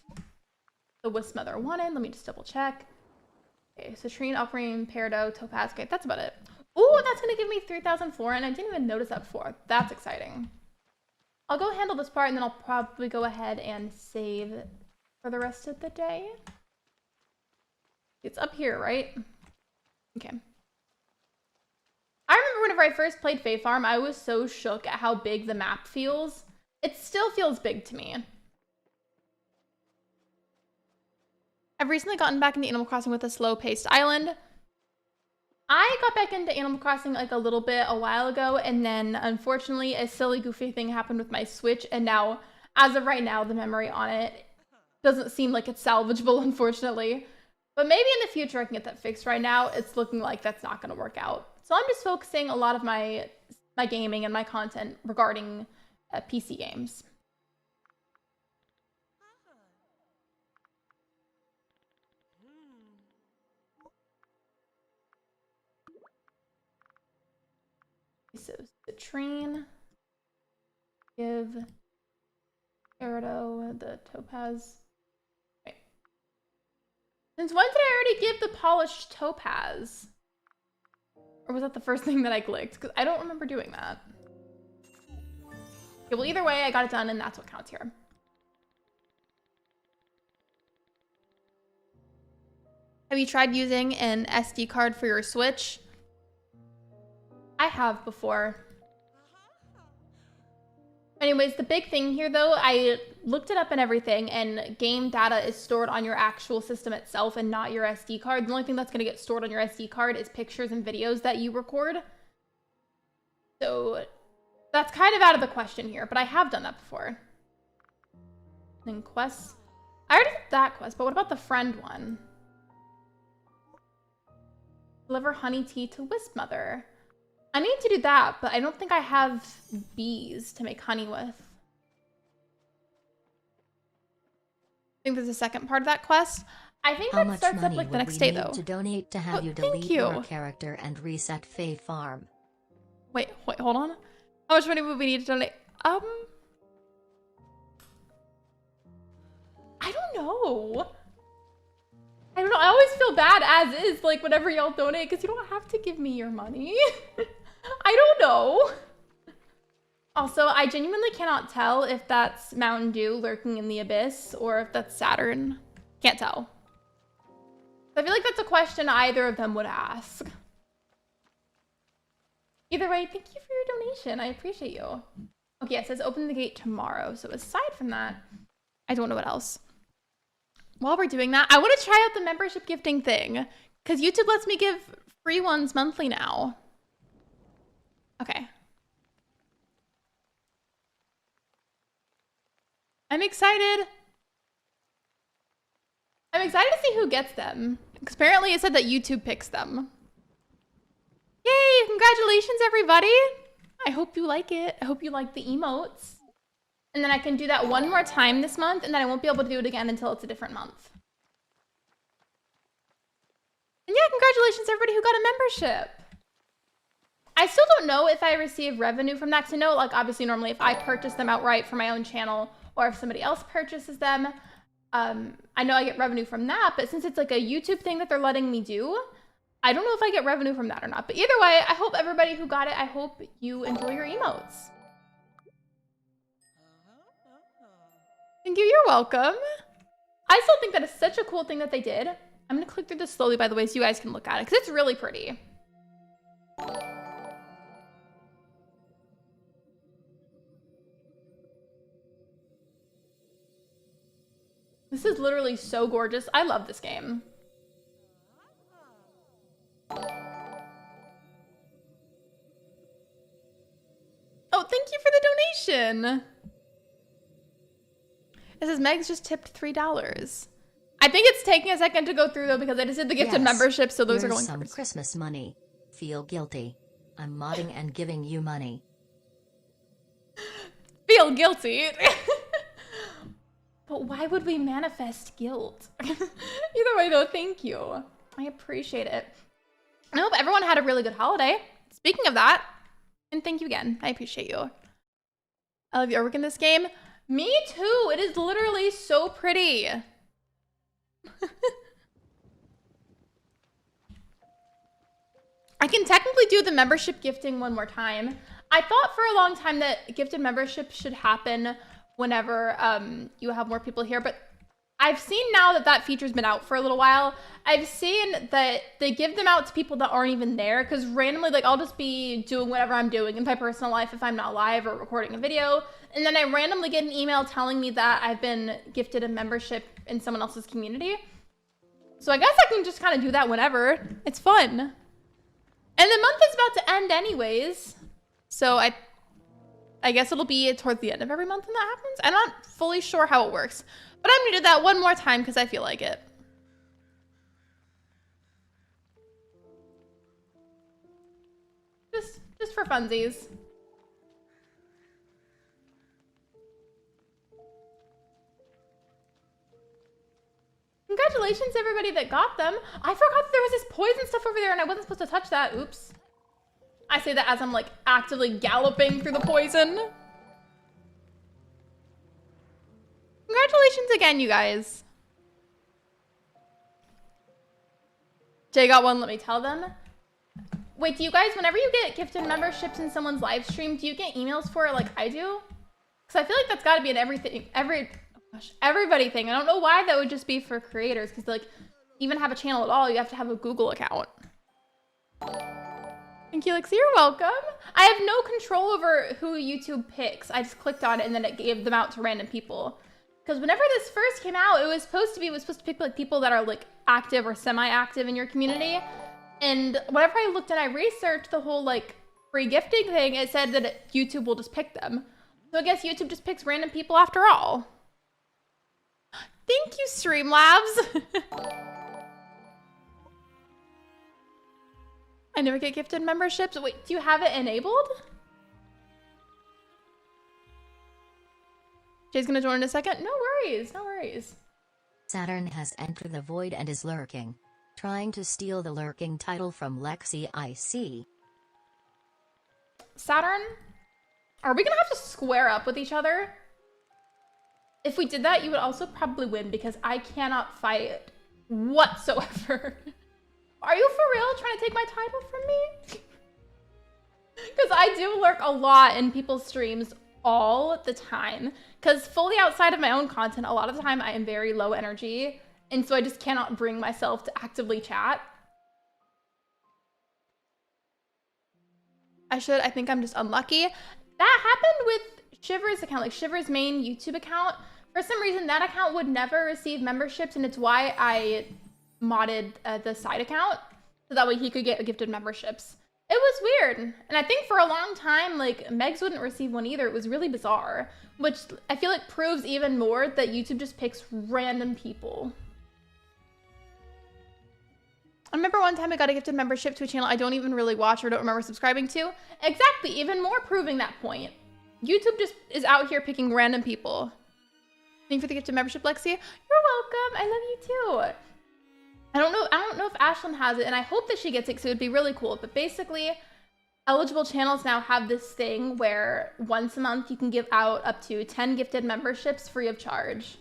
the wisp mother wanted. Let me just double check. Okay, citrine, aquamarine, peridot, topaz. Okay, that's about it. Ooh, that's gonna give me 3,000 florin. I didn't even notice that before. That's exciting. I'll go handle this part and then I'll probably go ahead and save for the rest of the day. It's up here, right? Okay. I remember whenever I first played Fae Farm, I was so shook at how big the map feels. It still feels big to me. I've recently gotten back into Animal Crossing with a slow-paced island. I got back into Animal Crossing like a little bit a while ago, and then unfortunately a silly goofy thing happened with my Switch, and now, as of right now, the memory on it doesn't seem like it's salvageable, unfortunately. But maybe in the future I can get that fixed. Right now, it's looking like that's not going to work out. So I'm just focusing a lot of my gaming and my content regarding PC games. So citrine, give peridot the topaz. Wait. Since when did I already give the polished topaz? Or was that the first thing that I clicked? Because I don't remember doing that. Okay, well, either way, I got it done, and that's what counts here. Have you tried using an SD card for your Switch? I have before. Anyways, the big thing here, though, I looked it up and everything, and game data is stored on your actual system itself and not your SD card. The only thing that's going to get stored on your SD card is pictures and videos that you record. So that's kind of out of the question here, but I have done that before. And quests. I already did that quest, but what about the friend one? Deliver honey tea to Wisp Mother. I need to do that, but I don't think I have bees to make honey with. I think there's a second part of that quest. I think that starts up like the next day, though. To donate to have you delete your character and reset Fae Farm. Wait, hold on. How much money would we need to donate? I don't know. I always feel bad as is, like, whenever y'all donate, because you don't have to give me your money. I don't know. Also, I genuinely cannot tell if that's Mountain Dew lurking in the abyss or if that's Saturn. Can't tell. I feel like that's a question either of them would ask. Either way, thank you for your donation. I appreciate you. Okay, it says open the gate tomorrow. So aside from that, I don't know what else. While we're doing that, I want to try out the membership gifting thing because YouTube lets me give free ones monthly now. Okay. I'm excited. I'm excited to see who gets them. Because apparently it said that YouTube picks them. Yay! Congratulations, everybody! I hope you like it. I hope you like the emotes. And then I can do that one more time this month, and then I won't be able to do it again until it's a different month. And yeah, congratulations everybody who got a membership. I still don't know if I receive revenue from that, because I know, like, obviously normally if I purchase them outright for my own channel, or if somebody else purchases them, I know I get revenue from that, but since it's like a YouTube thing that they're letting me do, I don't know if I get revenue from that or not. But either way, I hope everybody who got it, I hope you enjoy your emotes. Thank you, you're welcome. I still think that is such a cool thing that they did. I'm gonna click through this slowly, by the way, so you guys can look at it, because it's really pretty. This is literally so gorgeous. I love this game. Oh, thank you for the donation. It says Meg's just tipped $3. I think it's taking a second to go through though because I just did the gifted membership, so those are going some Christmas money. Feel guilty. I'm modding and giving you money. Feel guilty. But why would we manifest guilt? Either way though, thank you. I appreciate it. I hope everyone had a really good holiday. Speaking of that, and thank you again. I appreciate you. I love your artwork in this game. Me too. It is literally so pretty. I can technically do the membership gifting one more time. I thought for a long time that gifted membership should happen whenever you have more people here, but I've seen now that that feature's been out for a little while. I've seen that they give them out to people that aren't even there, because randomly, like, I'll just be doing whatever I'm doing in my personal life if I'm not live or recording a video, and then I randomly get an email telling me that I've been gifted a membership in someone else's community. So I guess I can just kind of do that whenever. It's fun. And the month is about to end anyways, so I guess it'll be towards the end of every month when that happens. I'm not fully sure how it works, but I'm gonna do that one more time because I feel like it. Just for funsies. Congratulations everybody that got them. I forgot that there was this poison stuff over there and I wasn't supposed to touch that. Oops. I say that as I'm like actively galloping through the poison. Congratulations again, you guys. Jay got one, let me tell them. Wait, do you guys, whenever you get gifted memberships in someone's live stream, do you get emails for it like I do? Because I feel like that's got to be an everybody thing. I don't know why that would just be for creators, because like, even have a channel at all, you have to have a Google account. Thank you, Lexi. You're welcome. I have no control over who YouTube picks. I just clicked on it and then it gave them out to random people. Because whenever this first came out, it was supposed to pick like people that are like active or semi-active in your community. And whenever I looked and I researched the whole like free gifting thing, it said that YouTube will just pick them. So I guess YouTube just picks random people after all. Thank you, Streamlabs. I never get gifted memberships. Wait, do you have it enabled? Jay's gonna join in a second. No worries, no worries. Saturn has entered the void and is lurking. Trying to steal the lurking title from Lexi, I see. Saturn, are we gonna have to square up with each other? If we did that, you would also probably win because I cannot fight whatsoever. Are you for real trying to take my title from me? Because I do lurk a lot in people's streams all the time. Because fully outside of my own content, a lot of the time I am very low energy. And so I just cannot bring myself to actively chat. I think I'm just unlucky. That happened with Shiver's account, like Shiver's main YouTube account. For some reason, that account would never receive memberships, and it's why I modded the side account, so that way he could get gifted memberships. It was weird, and I think for a long time, like, Megs wouldn't receive one either. It was really bizarre, which I feel like proves even more that YouTube just picks random people. I remember one time I got a gifted membership to a channel I don't even really watch or don't remember subscribing to. Exactly, even more proving that point. YouTube just is out here picking random people. Thank you for the gifted membership, Lexi. You're welcome. I love you too. I don't know if Ashlyn has it, and I hope that she gets it because it would be really cool. But basically, eligible channels now have this thing where once a month you can give out up to 10 gifted memberships free of charge.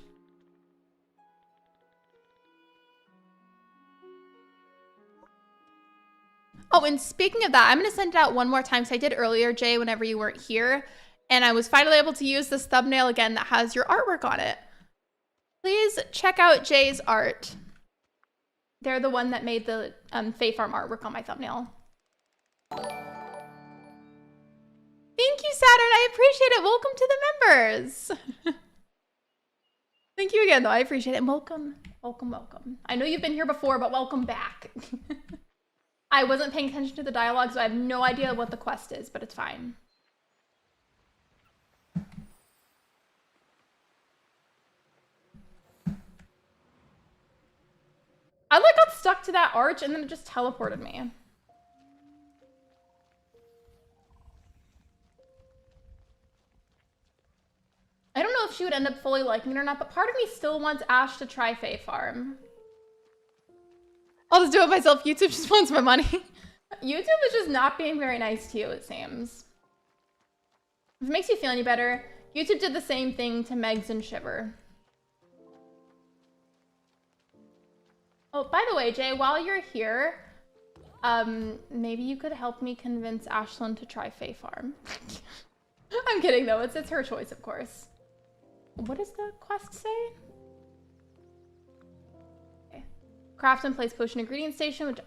Oh, and speaking of that, I'm going to send it out one more time because I did earlier, Jay, whenever you weren't here. And I was finally able to use this thumbnail again that has your artwork on it. Please check out Jay's art. They're the one that made the Fae Farm artwork on my thumbnail. Thank you, Saturn. I appreciate it. Welcome to the members. Thank you again, though. I appreciate it. And welcome, welcome, welcome. I know you've been here before, but welcome back. I wasn't paying attention to the dialogue, so I have no idea what the quest is, but it's fine. I like got stuck to that arch and then it just teleported me. I don't know if she would end up fully liking it or not, but part of me still wants Ash to try Fae Farm. I'll just do it myself. YouTube just wants my money. YouTube is just not being very nice to you, it seems. If it makes you feel any better, YouTube did the same thing to Megs and Shiver. Oh, by the way, Jay, while you're here, maybe you could help me convince Ashlyn to try Fae Farm. I'm kidding, though. It's her choice, of course. What does the quest say? Okay. Craft and place potion ingredient station, which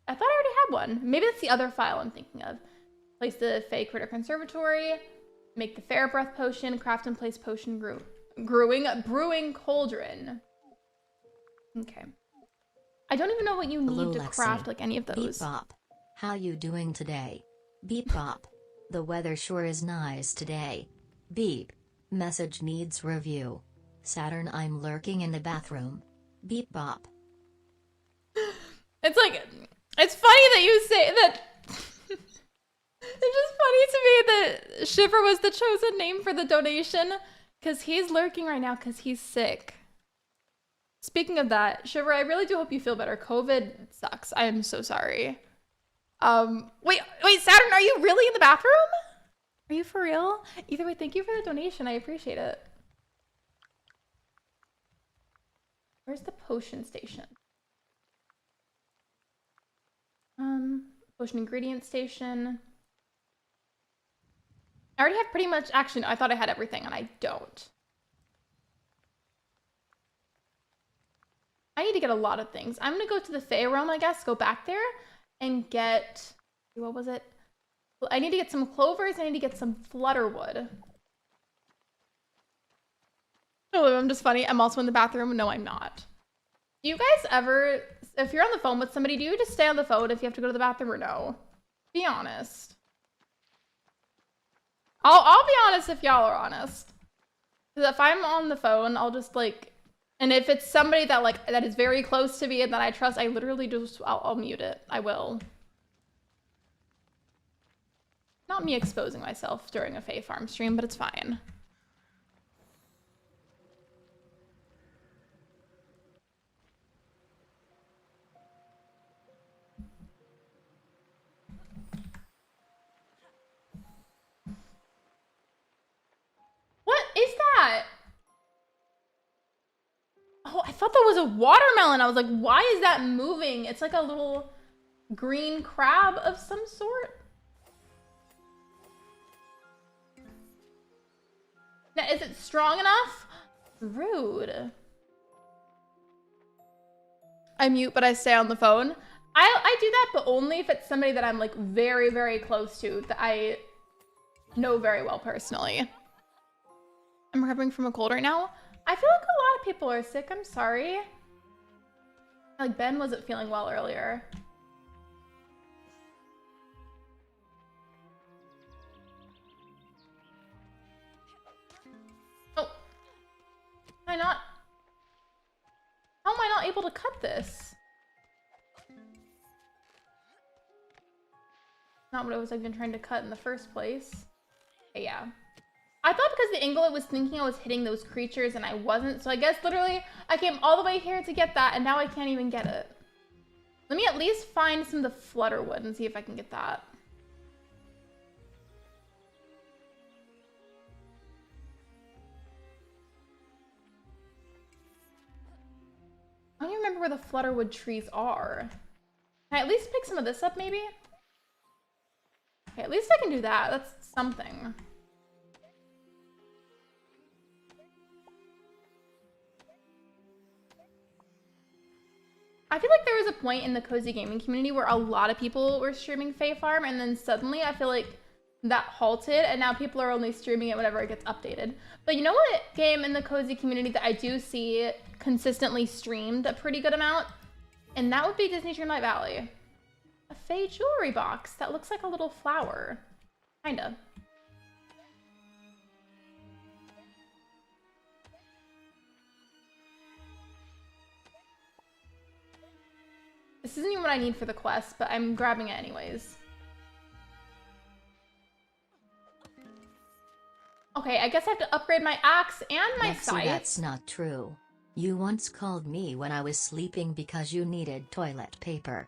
I thought I already had one. Maybe that's the other file I'm thinking of. Place the Fae Critter Conservatory. Make the Fair Breath potion. Craft and place potion brewing cauldron. Okay. I don't even know what you need Hello, to Lexi. craft like any of those. Beep bop. How you doing today? Beep bop. The weather sure is nice today. Beep. Message needs review. Saturn, I'm lurking in the bathroom. Beep bop. It's like, it's funny that you say that. It's just funny to me that Shiver was the chosen name for the donation because he's lurking right now because he's sick. Speaking of that, Shiver, I really do hope you feel better. COVID sucks. I am so sorry. Wait, Saturn, are you really in the bathroom? Are you for real? Either way, thank you for the donation. I appreciate it. Where's the potion station? Potion ingredient station. I already have pretty much, actually, no, I thought I had everything and I don't. I need to get a lot of things. I'm gonna go to the Fae realm, I guess, go back there and get, what was it? I need to get some clovers, I need to get some flutterwood. Oh, I'm just funny. I'm also in the bathroom. No, I'm not. Do you guys ever, if you're on the phone with somebody, do you just stay on the phone if you have to go to the bathroom or no? Be honest. I'll be honest if y'all are honest. Because if I'm on the phone, I'll just like, and if it's somebody that like that is very close to me and that I trust, I literally just I'll mute it. I will. Not me exposing myself during a Fae Farm stream, but it's fine. What is that? Oh, I thought that was a watermelon. I was like, why is that moving? It's like a little green crab of some sort. Now, is it strong enough? Rude. I mute, but I stay on the phone. I do that, but only if it's somebody that I'm like very, very close to, that I know very well personally. I'm recovering from a cold right now. I feel like a lot of people are sick. I'm sorry. Like Ben wasn't feeling well earlier. Oh. Am I not? How am I not able to cut this? Not what I was even trying to cut in the first place. Okay, yeah. I thought because the angle it was thinking I was hitting those creatures and I wasn't. So I guess literally I came all the way here to get that and now I can't even get it. Let me at least find some of the flutterwood and see if I can get that. I don't even remember where the flutterwood trees are. Can I at least pick some of this up maybe? Okay, at least I can do that. That's something. I feel like there was a point in the cozy gaming community where a lot of people were streaming Fae Farm, and then suddenly I feel like that halted, and now people are only streaming it whenever it gets updated. But you know what game in the cozy community that I do see consistently streamed a pretty good amount? And that would be Disney Dreamlight Valley. A Fae jewelry box that looks like a little flower. Kinda. This isn't even what I need for the quest, but I'm grabbing it anyways. Okay, I guess I have to upgrade my axe and my Lexi, scythe. that's not true. You once called me when I was sleeping because you needed toilet paper.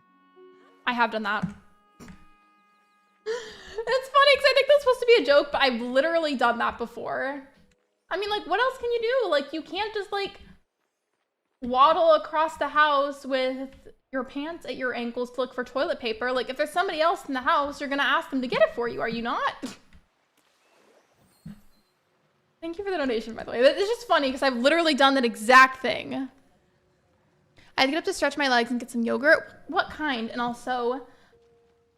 I have done that. It's funny because I think that's supposed to be a joke, but I've literally done that before. I mean, like, what else can you do? Like, you can't just, like, waddle across the house with your pants at your ankles to look for toilet paper. Like, if there's somebody else in the house, you're gonna ask them to get it for you, are you not? Thank you for the donation, by the way. It's just funny because I've literally done that exact thing. I had to get up to stretch my legs and get some yogurt. What kind? And also,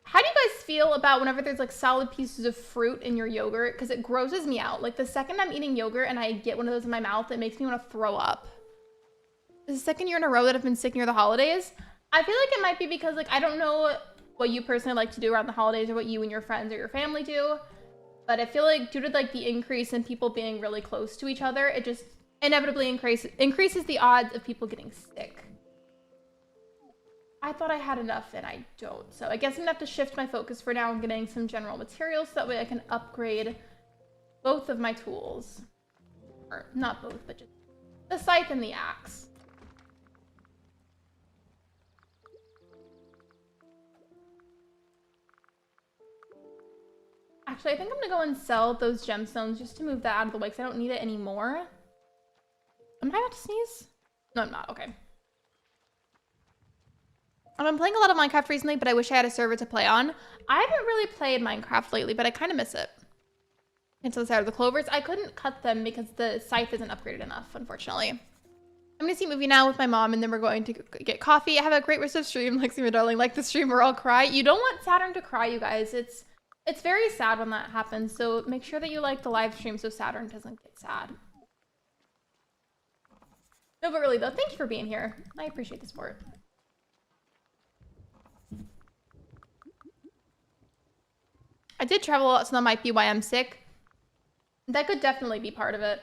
how do you guys feel about whenever there's like solid pieces of fruit in your yogurt? Because it grosses me out. Like the second I'm eating yogurt and I get one of those in my mouth, it makes me want to throw up. This is the second year in a row that I've been sick near the holidays. I feel like it might be because like I don't know what you personally like to do around the holidays or what you and your friends or your family do. But I feel like due to like the increase in people being really close to each other, it just inevitably increases the odds of people getting sick. I thought I had enough and I don't. So I guess I'm gonna have to shift my focus for now on getting some general materials so that way I can upgrade both of my tools. Or not both, but just the scythe and the axe. Actually, I think I'm gonna go and sell those gemstones just to move that out of the way because I don't need it anymore. Am I about to sneeze? No, I'm not. Okay. I've been playing a lot of Minecraft recently, but I wish I had a server to play on. I haven't really played Minecraft lately, but I kind of miss it. And so the side of the clovers, I couldn't cut them because the scythe isn't upgraded enough, unfortunately. I'm gonna see a movie now with my mom, and then we're going to get coffee. Have a great rest of stream, Lexi, my darling. Like the stream or I'll cry. You don't want Saturn to cry, you guys. It's very sad when that happens, so make sure that you like the live stream so Saturn doesn't get sad. No, but really though, thank you for being here. I appreciate the support. I did travel a lot, so that might be why I'm sick. That could definitely be part of it.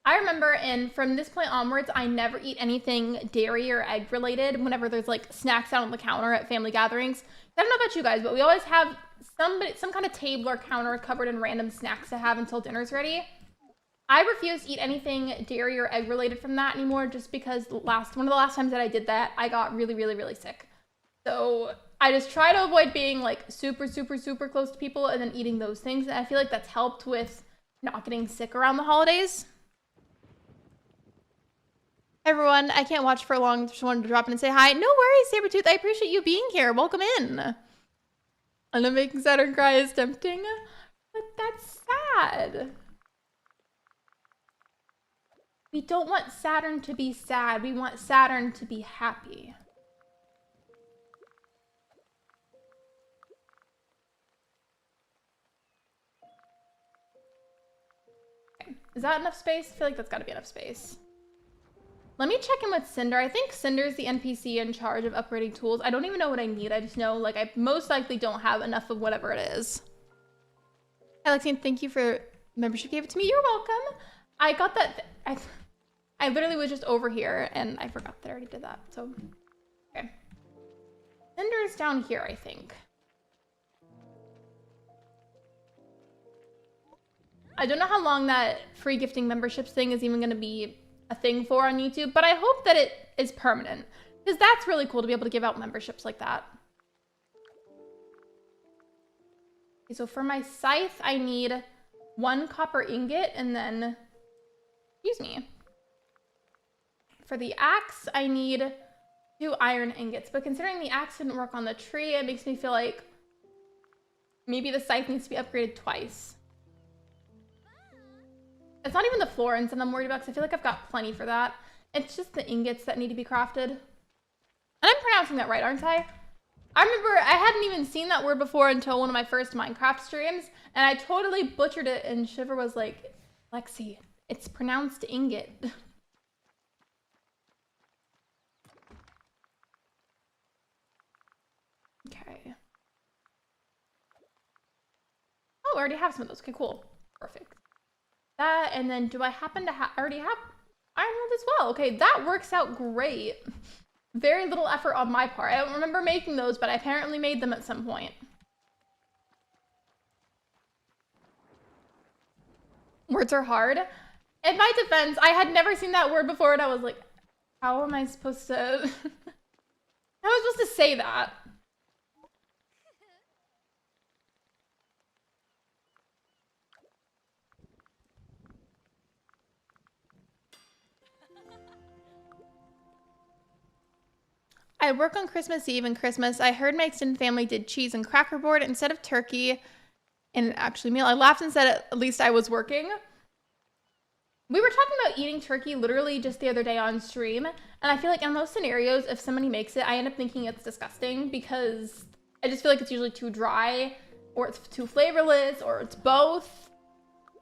I remember, and from this point onwards, I never eat anything dairy or egg related whenever there's like snacks out on the counter at family gatherings. I don't know about you guys, but we always have some kind of table or counter covered in random snacks to have until dinner's ready. I refuse to eat anything dairy or egg related from that anymore just because one of the last times that I did that, I got really, really, really sick. So I just try to avoid being like super, super, super close to people and then eating those things. And I feel like that's helped with not getting sick around the holidays. Everyone, I can't watch for long. Just wanted to drop in and say hi. No worries, Sabretooth. I appreciate you being here. Welcome in. I know making Saturn cry is tempting, but that's sad. We don't want Saturn to be sad. We want Saturn to be happy. Okay. Is that enough space? I feel like that's got to be enough space. Let me check in with Cinder. I think Cinder's the NPC in charge of upgrading tools. I don't even know what I need. I just know, like, I most likely don't have enough of whatever it is. Alexine, thank you for membership. Gave it to me. You're welcome. I got that. I literally was just over here, and I forgot that I already did that. So, okay. Cinder's down here, I think. I don't know how long that free gifting memberships thing is even going to be a thing for on YouTube, but I hope that it is permanent because that's really cool to be able to give out memberships like that. Okay, so for my scythe, I need 1 copper ingot and then, excuse me. For the axe, I need 2 iron ingots, but considering the axe didn't work on the tree, it makes me feel like maybe the scythe needs to be upgraded twice. It's not even the florins that I'm worried about because I feel like I've got plenty for that. It's just the ingots that need to be crafted. And I'm pronouncing that right, aren't I? I remember I hadn't even seen that word before until one of my first Minecraft streams, and I totally butchered it, and Shiver was like, Lexi, it's pronounced ingot. Okay. Oh, I already have some of those. Okay, cool. Perfect. That, and then do I happen to already have iron mold as well? Okay, that works out great. Very little effort on my part. I don't remember making those, but I apparently made them at some point. Words are hard. In my defense, I had never seen that word before, and I was like, how am I supposed to... how am I supposed to say that? I work on Christmas Eve and Christmas. I heard my extended family did cheese and cracker board instead of turkey and an actual meal. I laughed and said at least I was working. We were talking about eating turkey literally just the other day on stream, and I feel like in those scenarios, if somebody makes it, I end up thinking it's disgusting because I just feel like it's usually too dry, or it's too flavorless, or it's both.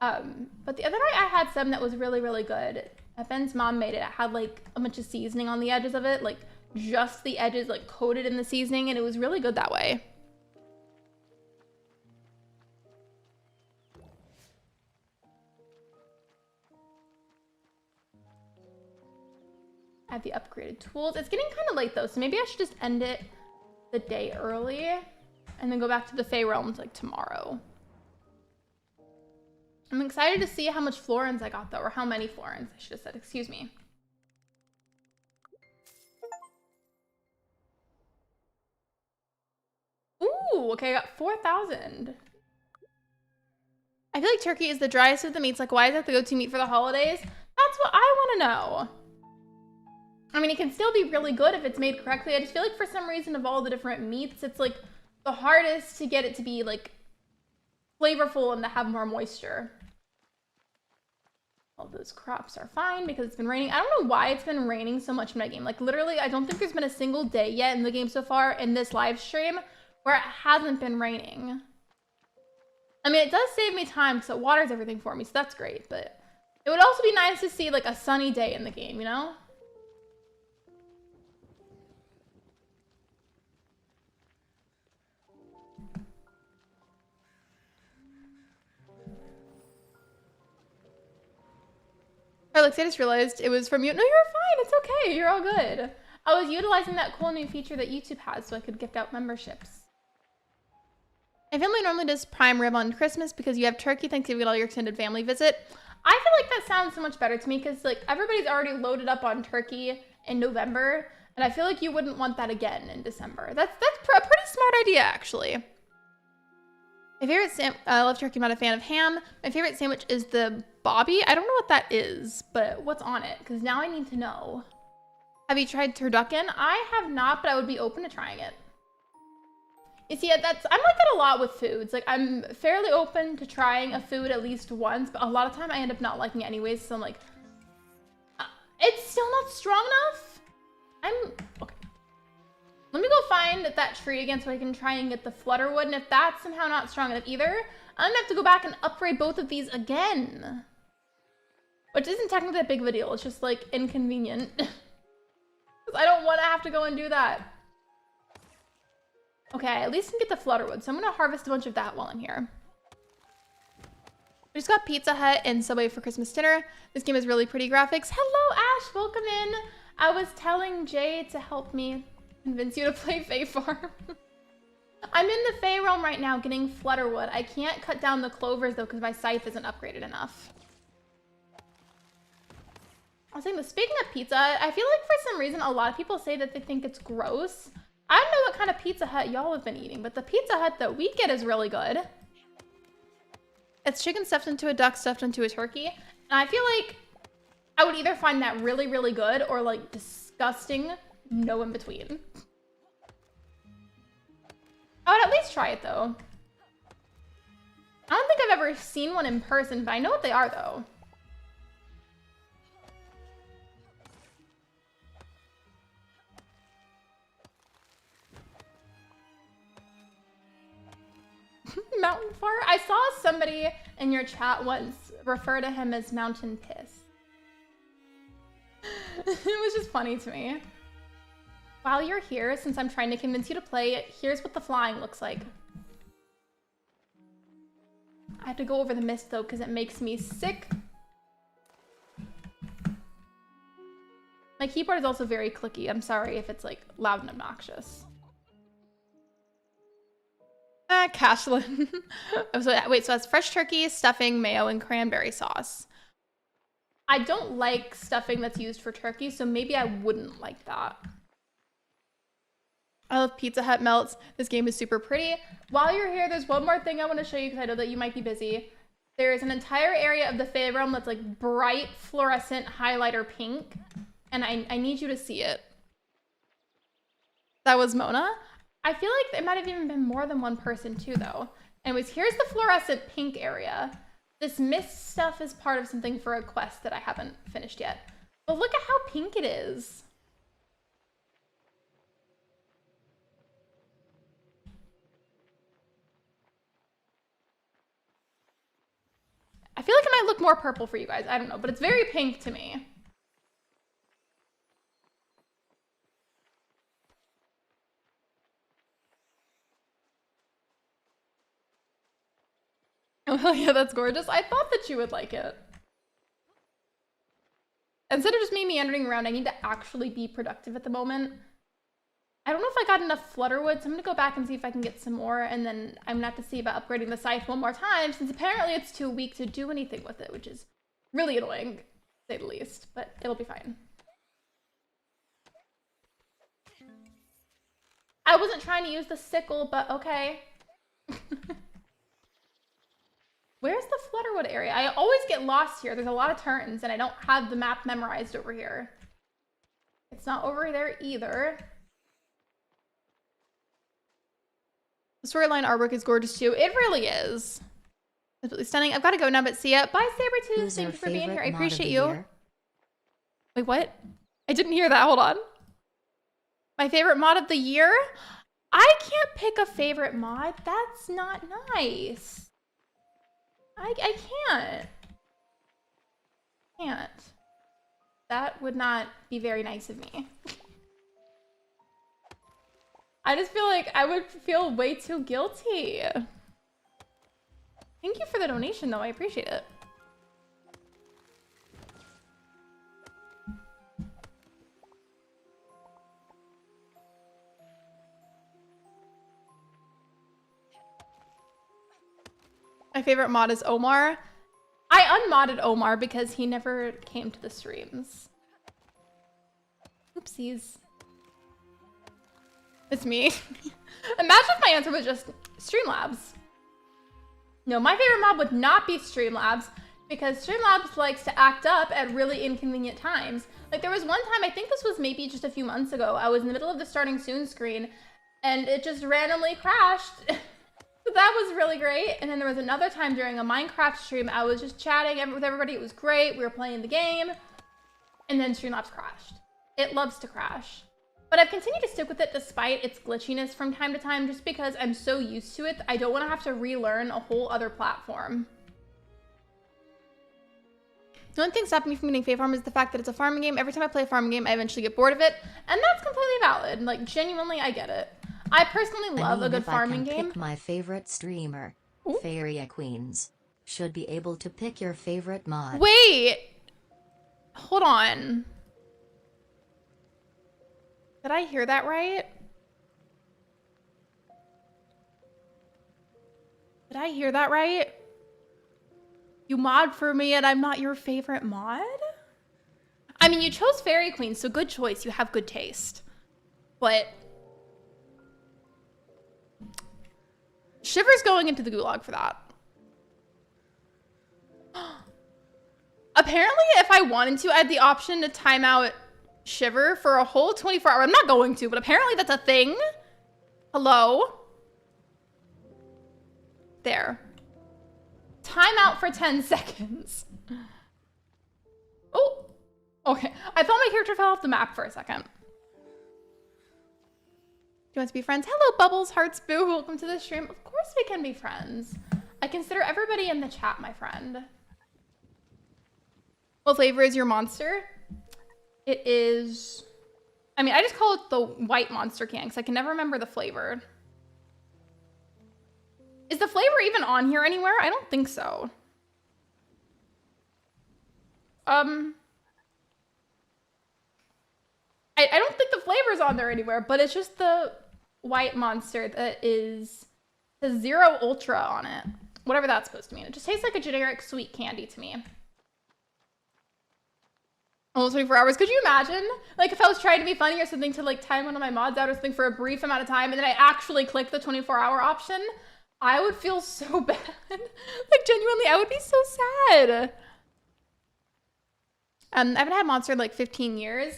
But the other night I had some that was really, really good. Ben's mom made it. It had like a bunch of seasoning on the edges of it, like just the edges like coated in the seasoning, and it was really good that way. I have the upgraded tools. It's getting kind of late though, so maybe I should just end it the day early and then go back to the Fae realms like tomorrow. I'm excited to see how much florins I got though, or how many florins I should have said, excuse me. Ooh, okay, I got 4,000. I feel like turkey is the driest of the meats. Like, why is that the go-to meat for the holidays? That's what I want to know. I mean, it can still be really good if it's made correctly. I just feel like for some reason of all the different meats, it's like the hardest to get it to be like flavorful and to have more moisture. All those crops are fine because it's been raining. I don't know why it's been raining so much in my game. Like literally, I don't think there's been a single day yet in the game so far in this live stream where it hasn't been raining. I mean, it does save me time because it waters everything for me, so that's great. But it would also be nice to see like a sunny day in the game, you know? Alex, I just realized it was from you. No, you're fine. It's okay. You're all good. I was utilizing that cool new feature that YouTube has so I could gift out memberships. My family normally does prime rib on Christmas because you have turkey, Thanksgiving, all your extended family visit. I feel like that sounds so much better to me because like everybody's already loaded up on turkey in November, and I feel like you wouldn't want that again in December. That's a pretty smart idea, actually. My favorite I love turkey. I'm not a fan of ham. My favorite sandwich is the Bobby. I don't know what that is, but what's on it? Because now I need to know. Have you tried turducken? I have not, but I would be open to trying it. You see, I'm like that a lot with foods. Like, I'm fairly open to trying a food at least once, but a lot of time I end up not liking it anyways, so I'm like, it's still not strong enough? Okay. Let me go find that tree again so I can try and get the flutterwood, and if that's somehow not strong enough either, I'm gonna have to go back and upgrade both of these again. Which isn't technically that big of a deal, it's just like inconvenient. Because I don't want to have to go and do that. Okay, I at least can get the flutterwood, so I'm gonna harvest a bunch of that while I'm here. We just got Pizza Hut and Subway for Christmas dinner. This game has really pretty graphics. Hello, Ash, welcome in. I was telling Jay to help me convince you to play Fae Farm. I'm in the Fae realm right now getting flutterwood. I can't cut down the clovers though because my scythe isn't upgraded enough. I was saying, speaking of pizza, I feel like for some reason a lot of people say that they think it's gross. I don't know what kind of Pizza Hut y'all have been eating, but the Pizza Hut that we get is really good. It's chicken stuffed into a duck stuffed into a turkey. And I feel like I would either find that really, really good or like disgusting, no in between. I would at least try it though. I don't think I've ever seen one in person, but I know what they are though. Mountain fart? I saw somebody in your chat once refer to him as mountain piss. It was just funny to me. While you're here, since I'm trying to convince you to play, here's what the flying looks like. I have to go over the mist though, because it makes me sick. My keyboard is also very clicky. I'm sorry if it's like loud and obnoxious. Cashlin. Wait, so that's fresh turkey, stuffing, mayo, and cranberry sauce. I don't like stuffing that's used for turkey, so maybe I wouldn't like that. I love Pizza Hut melts. This game is super pretty. While you're here, there's one more thing I want to show you because I know that you might be busy. There is an entire area of the Fae realm that's like bright fluorescent highlighter pink, and I need you to see it. That was Mona. I feel like it might have even been more than one person too, though. Anyways, here's the fluorescent pink area. This mist stuff is part of something for a quest that I haven't finished yet. But look at how pink it is. I feel like it might look more purple for you guys. I don't know, but it's very pink to me. Oh yeah, that's gorgeous. I thought that you would like it. Instead of just me meandering around, I need to actually be productive at the moment. I don't know if I got enough flutterwood, so I'm gonna go back and see if I can get some more, and then I'm gonna have to see about upgrading the scythe one more time, since apparently it's too weak to do anything with it, which is really annoying, to say the least, but it'll be fine. I wasn't trying to use the sickle, but okay. Where's the flutterwood area? I always get lost here. There's a lot of turns, and I don't have the map memorized over here. It's not over there either. The storyline artwork is gorgeous too. It really is. Absolutely stunning. I've got to go now, but see ya. Bye, Sabretooth. Thank you for being here. I appreciate you. Wait, what? I didn't hear that. Hold on. My favorite mod of the year? I can't pick a favorite mod. That's not nice. I can't. That would not be very nice of me. I just feel like I would feel way too guilty. Thank you for the donation, though. I appreciate it. My favorite mod is Omar. I unmodded Omar because he never came to the streams. Oopsies. It's me. Imagine if my answer was just Streamlabs. No, my favorite mod would not be Streamlabs because Streamlabs likes to act up at really inconvenient times. Like there was one time, I think this was maybe just a few months ago, I was in the middle of the starting soon screen and it just randomly crashed. So that was really great. And then there was another time during a Minecraft stream, I was just chatting with everybody. It was great. We were playing the game. And then Streamlabs crashed. It loves to crash. But I've continued to stick with it despite its glitchiness from time to time, just because I'm so used to it. I don't want to have to relearn a whole other platform. The only thing stopping me from getting Fae Farm is the fact that it's a farming game. Every time I play a farming game, I eventually get bored of it. And that's completely valid. Like, genuinely, I get it. I personally love a good farming game. Pick my favorite streamer, Fairia Queens, should be able to pick your favorite mod. Wait! Hold on. Did I hear that right? Did I hear that right? You mod for me and I'm not your favorite mod? I mean, you chose Fairy Queen, so good choice. You have good taste. But Shiver's going into the gulag for that. Apparently, if I wanted to, I had the option to time out Shiver for a whole 24 hours. I'm not going to, but apparently that's a thing. Hello? There. Time out for 10 seconds. Oh, okay. I thought my character fell off the map for a second. you want to be friends? Hello, Bubbles, Hearts, Boo. Welcome to the stream. Of course we can be friends. I consider everybody in the chat my friend. What flavor is your monster? It is... I mean, I just call it the white monster can because I can never remember the flavor. Is the flavor even on here anywhere? I don't think so. I don't think the flavor's on there anywhere, but it's just the white monster that is the Zero Ultra on it. Whatever that's supposed to mean. It just tastes like a generic sweet candy to me. Almost 24 hours. Could you imagine? Like if I was trying to be funny or something to like time one of my mods out or something for a brief amount of time and then I actually clicked the 24-hour option, I would feel so bad. Like genuinely, I would be so sad. I haven't had Monster in like 15 years.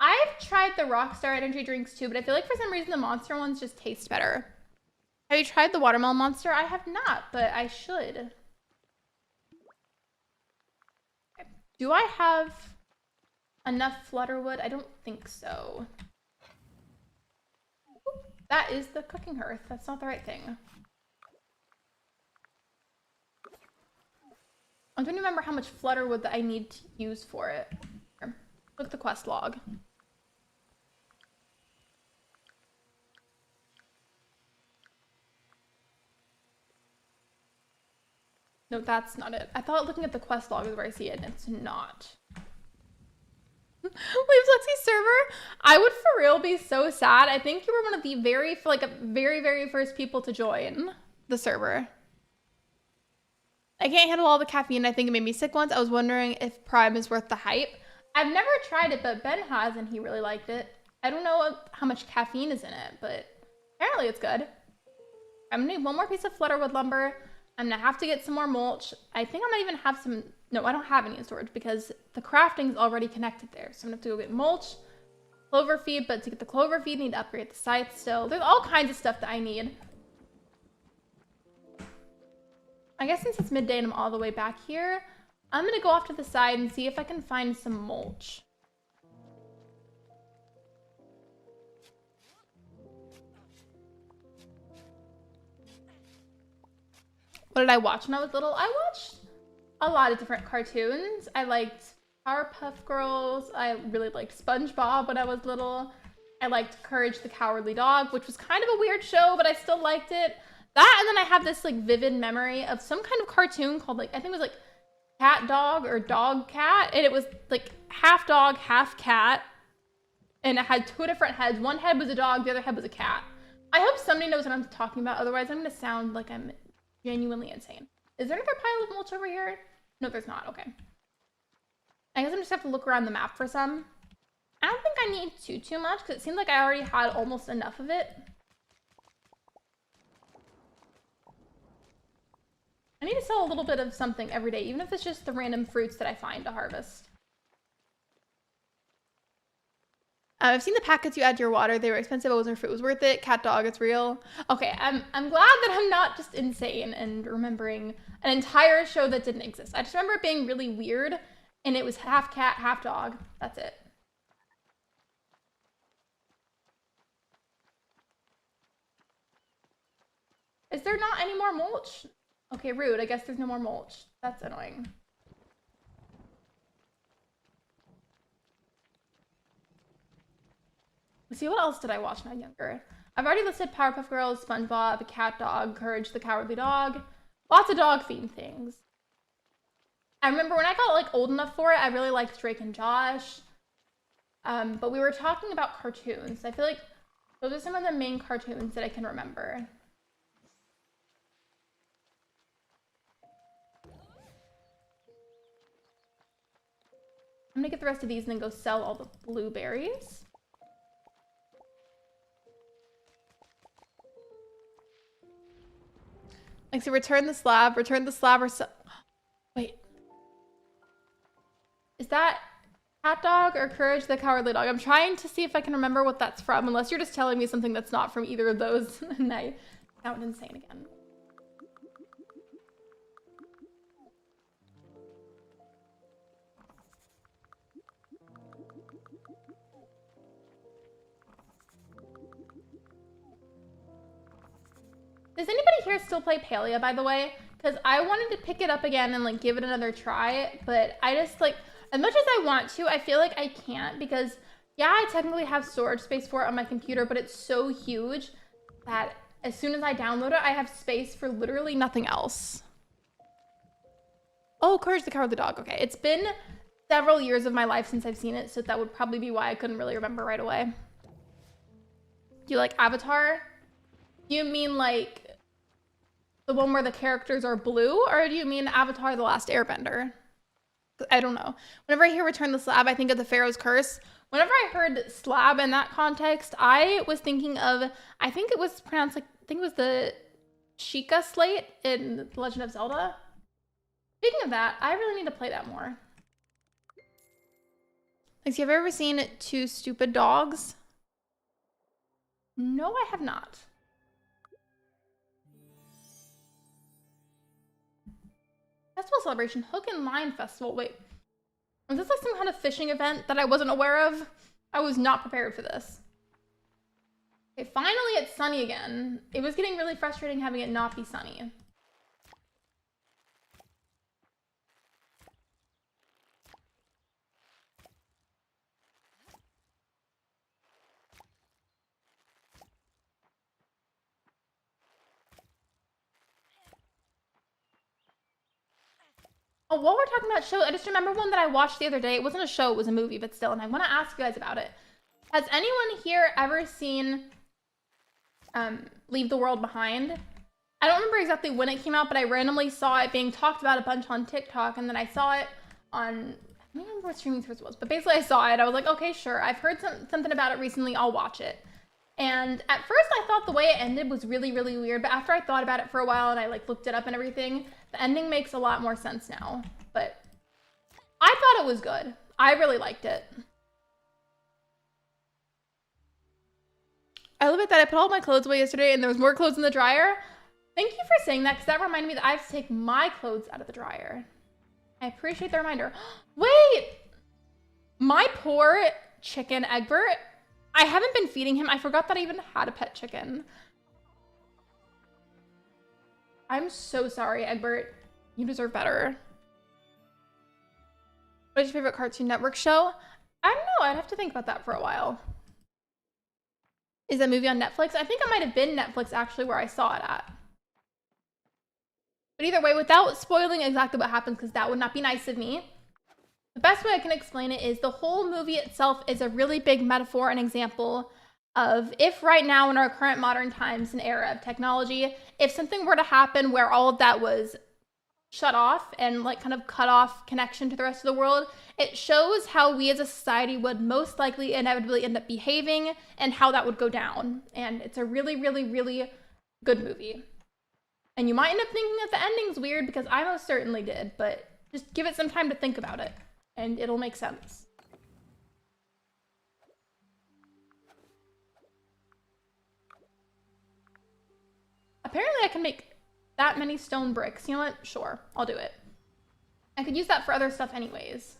I've tried the Rockstar energy drinks too, but I feel like for some reason the Monster ones just taste better. Have you tried the Watermelon Monster? I have not, but I should. Do I have enough Flutterwood? I don't think so. That is the cooking hearth. That's not the right thing. I don't remember how much Flutterwood that I need to use for it. Here, look at the quest log. No, that's not it. I thought looking at the quest log is where I see it, and it's not. Leaves Lexi server? I would for real be so sad. I think you were one of the very first people to join the server. I can't handle all the caffeine. I think it made me sick once. I was wondering if Prime is worth the hype. I've never tried it, but Ben has, and he really liked it. I don't know how much caffeine is in it, but apparently it's good. I'm gonna need one more piece of Flutterwood lumber. I'm gonna have to get some more mulch. I think I might even have some... No, I don't have any in storage because the crafting's already connected there. So I'm gonna have to go get mulch, clover feed, but to get the clover feed, I need to upgrade the scythe still. There's all kinds of stuff that I need. I guess since it's midday and I'm all the way back here, I'm gonna go off to the side and see if I can find some mulch. What did I watch when I was little? I watched a lot of different cartoons. I liked Powerpuff Girls. I really liked SpongeBob when I was little. I liked Courage the Cowardly Dog, which was kind of a weird show, but I still liked it. That, and then I have this like vivid memory of some kind of cartoon called like, I think it was like Cat Dog or Dog Cat. And it was like half dog, half cat. And it had two different heads. One head was a dog, the other head was a cat. I hope somebody knows what I'm talking about. Otherwise, I'm going to sound like I'm genuinely insane. Is there another pile of mulch over here? No, there's not. Okay. I guess I'm just have to look around the map for some. I don't think I need too much because it seemed like I already had almost enough of it. I need to sell a little bit of something every day, even if it's just the random fruits that I find to harvest. I've seen the packets you add to your water. They were expensive. I wasn't sure if it was worth it. Cat dog, it's real. Okay, I'm glad that I'm not just insane and remembering an entire show that didn't exist. I just remember it being really weird, and it was half cat, half dog. That's it. Is there not any more mulch? Okay, rude. I guess there's no more mulch. That's annoying. Let's see, what else did I watch when I was younger? I've already listed Powerpuff Girls, SpongeBob, Cat Dog, Courage the Cowardly Dog. Lots of dog-themed things. I remember when I got like old enough for it, I really liked Drake and Josh. But we were talking about cartoons. I feel like those are some of the main cartoons that I can remember. I'm gonna get the rest of these and then go sell all the blueberries. Like, so return the slab or so. Wait. Is that Cat Dog or Courage the Cowardly Dog? I'm trying to see if I can remember what that's from, unless you're just telling me something that's not from either of those, and I sound insane again. Does anybody here still play Palia, by the way? Because I wanted to pick it up again and like give it another try, but I just like, as much as I want to, I feel like I can't because yeah, I technically have storage space for it on my computer, but it's so huge that as soon as I download it, I have space for literally nothing else. Oh, Courage the Cowardly Dog. Okay, it's been several years of my life since I've seen it, so that would probably be why I couldn't really remember right away. Do you like Avatar? Do you mean like the one where the characters are blue, or do you mean Avatar: The Last Airbender? I don't know. Whenever I hear Return the Slab, I think of the Pharaoh's Curse. Whenever I heard slab in that context, I was thinking of, I think it was pronounced like, I think it was the Sheikah Slate in The Legend of Zelda. Speaking of that, I really need to play that more. Like, have you ever seen Two Stupid Dogs? No, I have not. Festival celebration, Hook and Line Festival. Wait, was this like some kind of fishing event that I wasn't aware of? I was not prepared for this. Okay, finally it's sunny again. It was getting really frustrating having it not be sunny. Oh, while we're talking about shows, I just remember one that I watched the other day. It wasn't a show, it was a movie, but still, and I want to ask you guys about it. Has anyone here ever seen Leave the World Behind? I don't remember exactly when it came out, but I randomly saw it being talked about a bunch on TikTok, and then I saw it on, I don't remember what streaming service it was, but basically I saw it. I was like, okay, sure. I've heard something about it recently. I'll watch it. And at first I thought the way it ended was really, really weird, but after I thought about it for a while and I like looked it up and everything, the ending makes a lot more sense now. But I thought it was good. I really liked it. I love it that I put all my clothes away yesterday and there was more clothes in the dryer. Thank you for saying that, because that reminded me that I have to take my clothes out of the dryer. I appreciate the reminder. Wait! My poor chicken, Egbert. I haven't been feeding him. I forgot that I even had a pet chicken. I'm so sorry, Egbert. You deserve better. What is your favorite Cartoon Network show? I don't know. I'd have to think about that for a while. Is that movie on Netflix? I think it might have been Netflix, actually, where I saw it at. But either way, without spoiling exactly what happens, because that would not be nice of me, the best way I can explain it is the whole movie itself is a really big metaphor and example of if right now in our current modern times and era of technology, if something were to happen where all of that was shut off and like kind of cut off connection to the rest of the world, it shows how we as a society would most likely inevitably end up behaving and how that would go down. And it's a really, really, really good movie. And you might end up thinking that the ending's weird, because I most certainly did, but just give it some time to think about it and it'll make sense. Apparently I can make that many stone bricks. You know what? Sure, I'll do it. I could use that for other stuff anyways.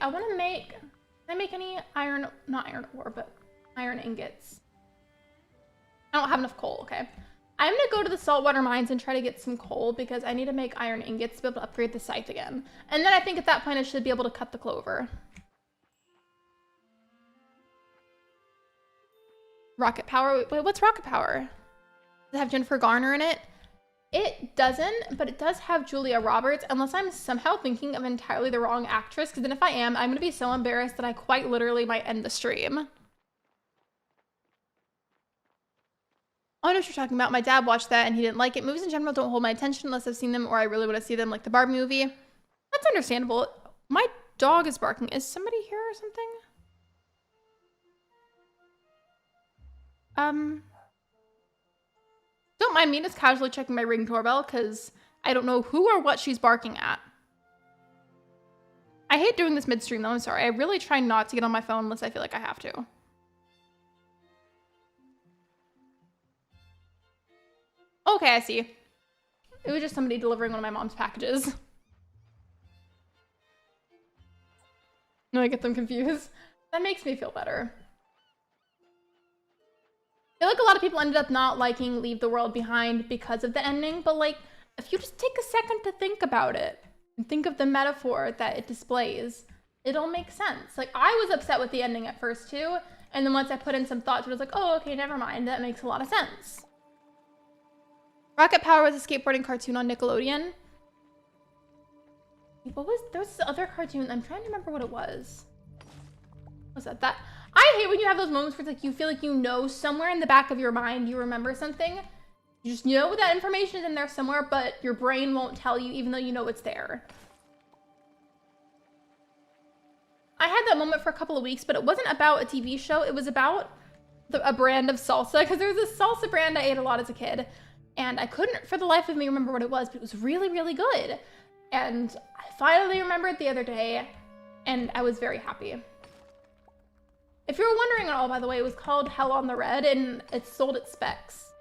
I want to make, can I make any iron, not iron ore, but iron ingots? I don't have enough coal, okay. I'm gonna go to the saltwater mines and try to get some coal, because I need to make iron ingots to be able to upgrade the scythe again. And then I think at that point I should be able to cut the clover. Rocket Power, wait, what's Rocket Power? Does it have Jennifer Garner in it? It doesn't, but it does have Julia Roberts, unless I'm somehow thinking of entirely the wrong actress, because then if I am, I'm gonna be so embarrassed that I quite literally might end the stream. I know what you're talking about. My dad watched that and he didn't like it. Movies in general don't hold my attention unless I've seen them or I really want to see them, like the Barbie movie. That's understandable. My dog is barking. Is somebody here or something? Don't mind me just casually checking my Ring doorbell, because I don't know who or what she's barking at. I hate doing this midstream though, I'm sorry. I really try not to get on my phone unless I feel like I have to. Okay, I see. It was just somebody delivering one of my mom's packages. No, I get them confused. That makes me feel better. I feel like a lot of people ended up not liking Leave the World Behind because of the ending, but like, if you just take a second to think about it and think of the metaphor that it displays, it'll make sense. Like, I was upset with the ending at first too, and then once I put in some thoughts, it was like, oh, okay, never mind. That makes a lot of sense. Rocket Power was a skateboarding cartoon on Nickelodeon. There was this other cartoon, I'm trying to remember what it was. What's that? I hate when you have those moments where it's like you feel like you know somewhere in the back of your mind you remember something. You just know that information is in there somewhere, but your brain won't tell you even though you know it's there. I had that moment for a couple of weeks, but it wasn't about a TV show. It was about a brand of salsa, because there was this salsa brand I ate a lot as a kid, and I couldn't for the life of me remember what it was, but it was really, really good. And I finally remembered the other day, and I was very happy. If you were wondering at all, by the way, it was called Hell on the Red, and it's sold at Specs.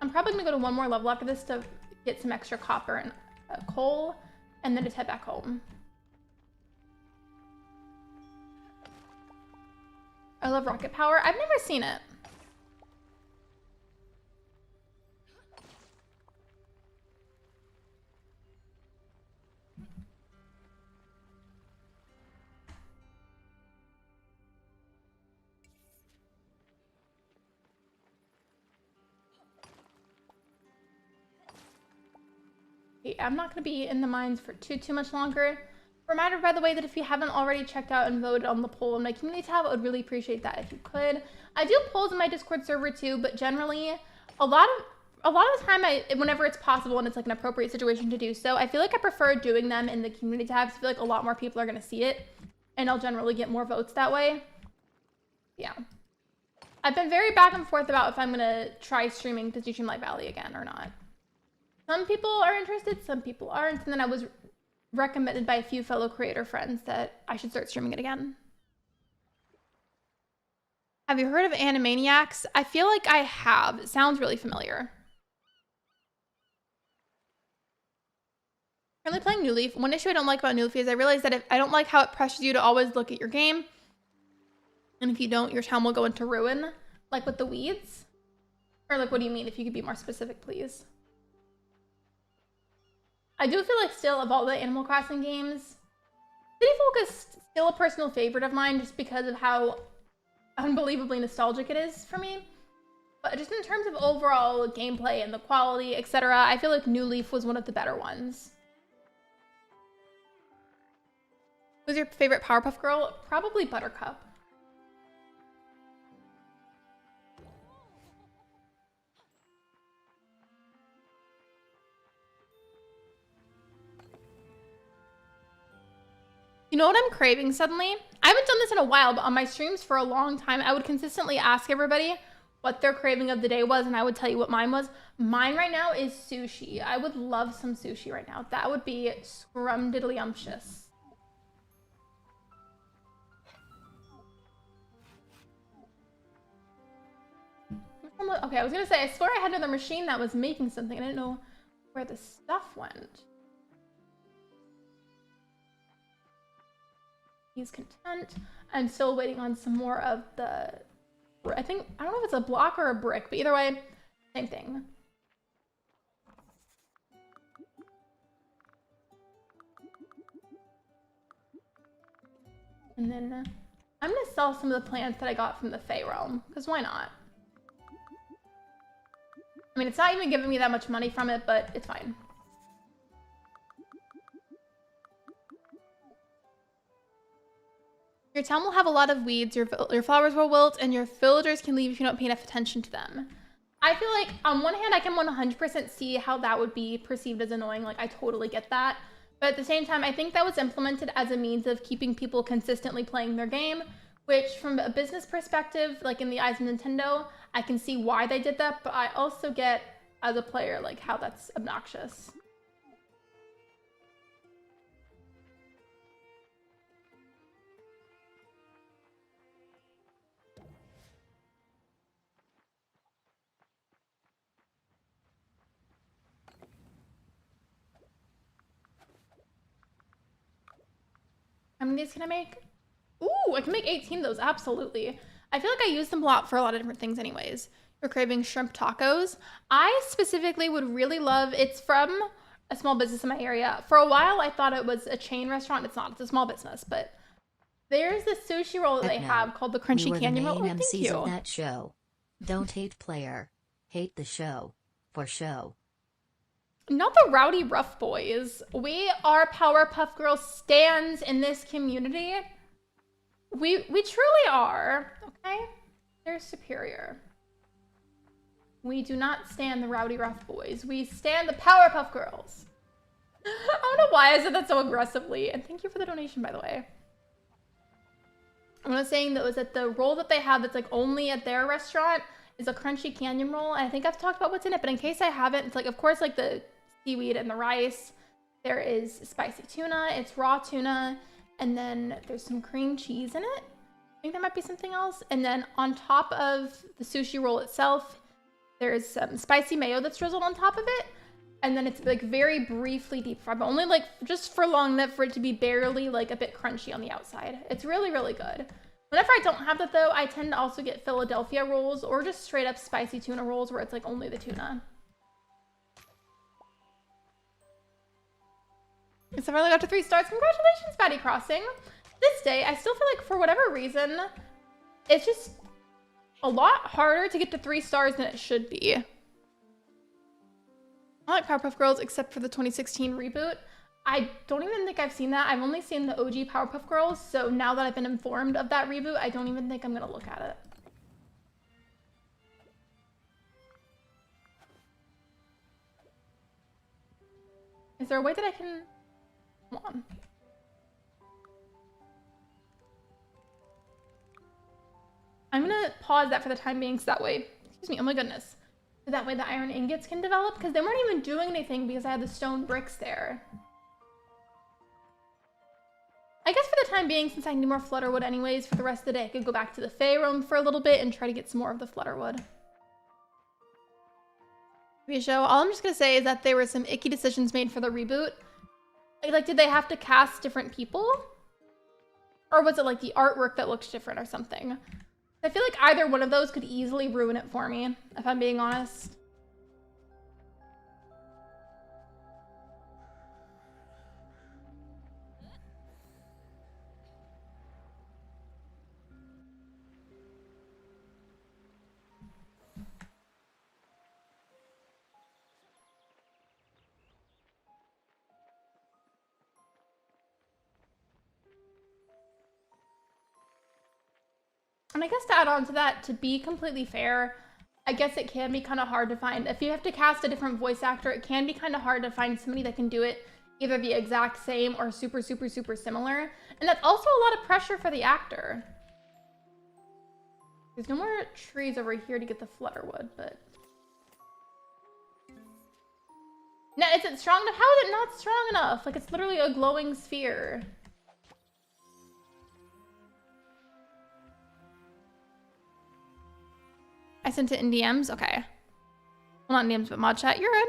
I'm probably gonna go to one more level after this to get some extra copper and coal, and then just head back home. I love Rocket Power. I've never seen it. I'm not going to be in the mines for too much longer. Reminder, by the way, that if you haven't already checked out and voted on the poll in my community tab, I would really appreciate that if you could. I do polls in my Discord server too, but generally, a lot of the time, whenever it's possible and it's like an appropriate situation to do so, I feel like I prefer doing them in the community tabs. I feel like a lot more people are going to see it, and I'll generally get more votes that way. Yeah. I've been very back and forth about if I'm going to try streaming to Disney Light Valley again or not. Some people are interested, some people aren't, and then I was recommended by a few fellow creator friends that I should start streaming it again. Have you heard of Animaniacs? I feel like I have. It sounds really familiar. Currently playing New Leaf. One issue I don't like about New Leaf is I realize that I don't like how it pressures you to always look at your game. And if you don't, your town will go into ruin. Like with the weeds? Or like, what do you mean? If you could be more specific, please. I do feel like still of all the Animal Crossing games, City Folk is still a personal favorite of mine just because of how unbelievably nostalgic it is for me. But just in terms of overall gameplay and the quality, etc., I feel like New Leaf was one of the better ones. Who's your favorite Powerpuff Girl? Probably Buttercup. You know what I'm craving suddenly? I haven't done this in a while, but on my streams for a long time, I would consistently ask everybody what their craving of the day was, and I would tell you what mine was. Mine right now is sushi. I would love some sushi right now. That would be scrumdiddlyumptious. Okay, I was gonna say, I swear I had another machine that was making something. I didn't know where the stuff went. He's content. I'm still waiting on some more of the, I don't know if it's a block or a brick, but either way, same thing. And then I'm gonna sell some of the plants that I got from the Fae realm, because why not? I mean, it's not even giving me that much money from it, but it's fine. Your town will have a lot of weeds, your flowers will wilt, and your villagers can leave if you don't pay enough attention to them. I feel like, on one hand, I can 100% see how that would be perceived as annoying. Like, I totally get that. But at the same time, I think that was implemented as a means of keeping people consistently playing their game, which, from a business perspective, like in the eyes of Nintendo, I can see why they did that, but I also get, as a player, like, how that's obnoxious. many of these can I make? Ooh, I can make 18 of those, absolutely. I feel like I use them a lot for a lot of different things anyways. You're craving shrimp tacos. I specifically would really love, it's from a small business in my area. For a while, I thought it was a chain restaurant. It's not, it's a small business, but there's this sushi roll that they have called the Crunchy Canyon Roll. Oh, thank you. Of that show. Don't hate player. Hate the show. For show. Not the rowdy rough boys. We are Powerpuff Girls stans in this community. We truly are, okay? They're superior. We do not stand the rowdy rough boys. We stand the Powerpuff Girls. I don't know why I said that so aggressively. And thank you for the donation, by the way. I was saying that was that the roll that they have that's like only at their restaurant is a Crunchy Canyon Roll. And I think I've talked about what's in it, but in case I haven't, it's like, of course, like the seaweed and the rice. There is spicy tuna. It's raw tuna. And then there's some cream cheese in it. I think there might be something else. And then on top of the sushi roll itself, there's some spicy mayo that's drizzled on top of it. And then it's like very briefly deep fried, but only like just for long enough for it to be barely like a bit crunchy on the outside. It's really, really good. Whenever I don't have that though, I tend to also get Philadelphia rolls or just straight up spicy tuna rolls where it's like only the tuna. So I finally got to 3 stars. Congratulations, Batty Crossing. This day, I still feel like for whatever reason, it's just a lot harder to get to 3 stars than it should be. I like Powerpuff Girls except for the 2016 reboot. I don't even think I've seen that. I've only seen the OG Powerpuff Girls, so now that I've been informed of that reboot, I don't even think I'm gonna look at it. Is there a way that I can... Come on. I'm gonna pause that for the time being so that way, excuse me, oh my goodness. So that way the iron ingots can develop, because they weren't even doing anything because I had the stone bricks there. I guess for the time being, since I need more flutterwood anyways, for the rest of the day, I could go back to the Fae room for a little bit and try to get some more of the flutterwood. Show. All I'm just gonna say is that there were some icky decisions made for the reboot. Like, did they have to cast different people? Or was it like the artwork that looked different or something? I feel like either one of those could easily ruin it for me, if I'm being honest. And I guess to add on to that, to be completely fair, I guess it can be kind of hard to find. If you have to cast a different voice actor, it can be kind of hard to find somebody that can do it either the exact same or super, super, super similar. And that's also a lot of pressure for the actor. There's no more trees over here to get the flutterwood, but... No, is it strong enough? How is it not strong enough? Like, it's literally a glowing sphere. I sent it in DMs? Okay. Well, not in DMs, but mod chat. You're in.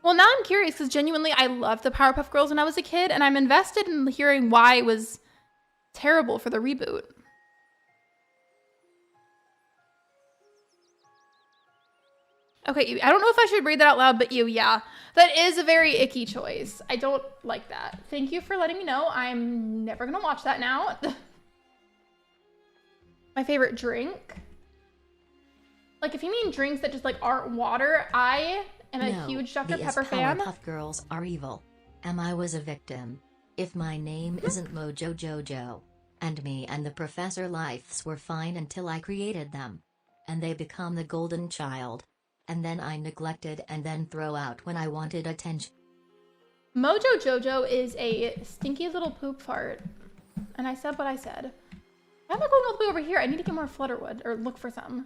Well, now I'm curious because genuinely I loved the Powerpuff Girls when I was a kid, and I'm invested in hearing why it was terrible for the reboot. Okay, I don't know if I should read that out loud, but yeah. That is a very icky choice. I don't like that. Thank you for letting me know. I'm never gonna watch that now. My favorite drink? Like, if you mean drinks that just, like, aren't water, I am a huge Dr. Pepper fan. Powerpuff Girls are evil. I was a victim. If my name isn't Mojo Jojo. And me and the Professor Lives were fine until I created them. And they become the golden child. And then I neglected and then throw out when I wanted attention. Mojo Jojo is a stinky little poop fart. And I said what I said. Why am I going all the way over here? I need to get more flutterwood or look for some.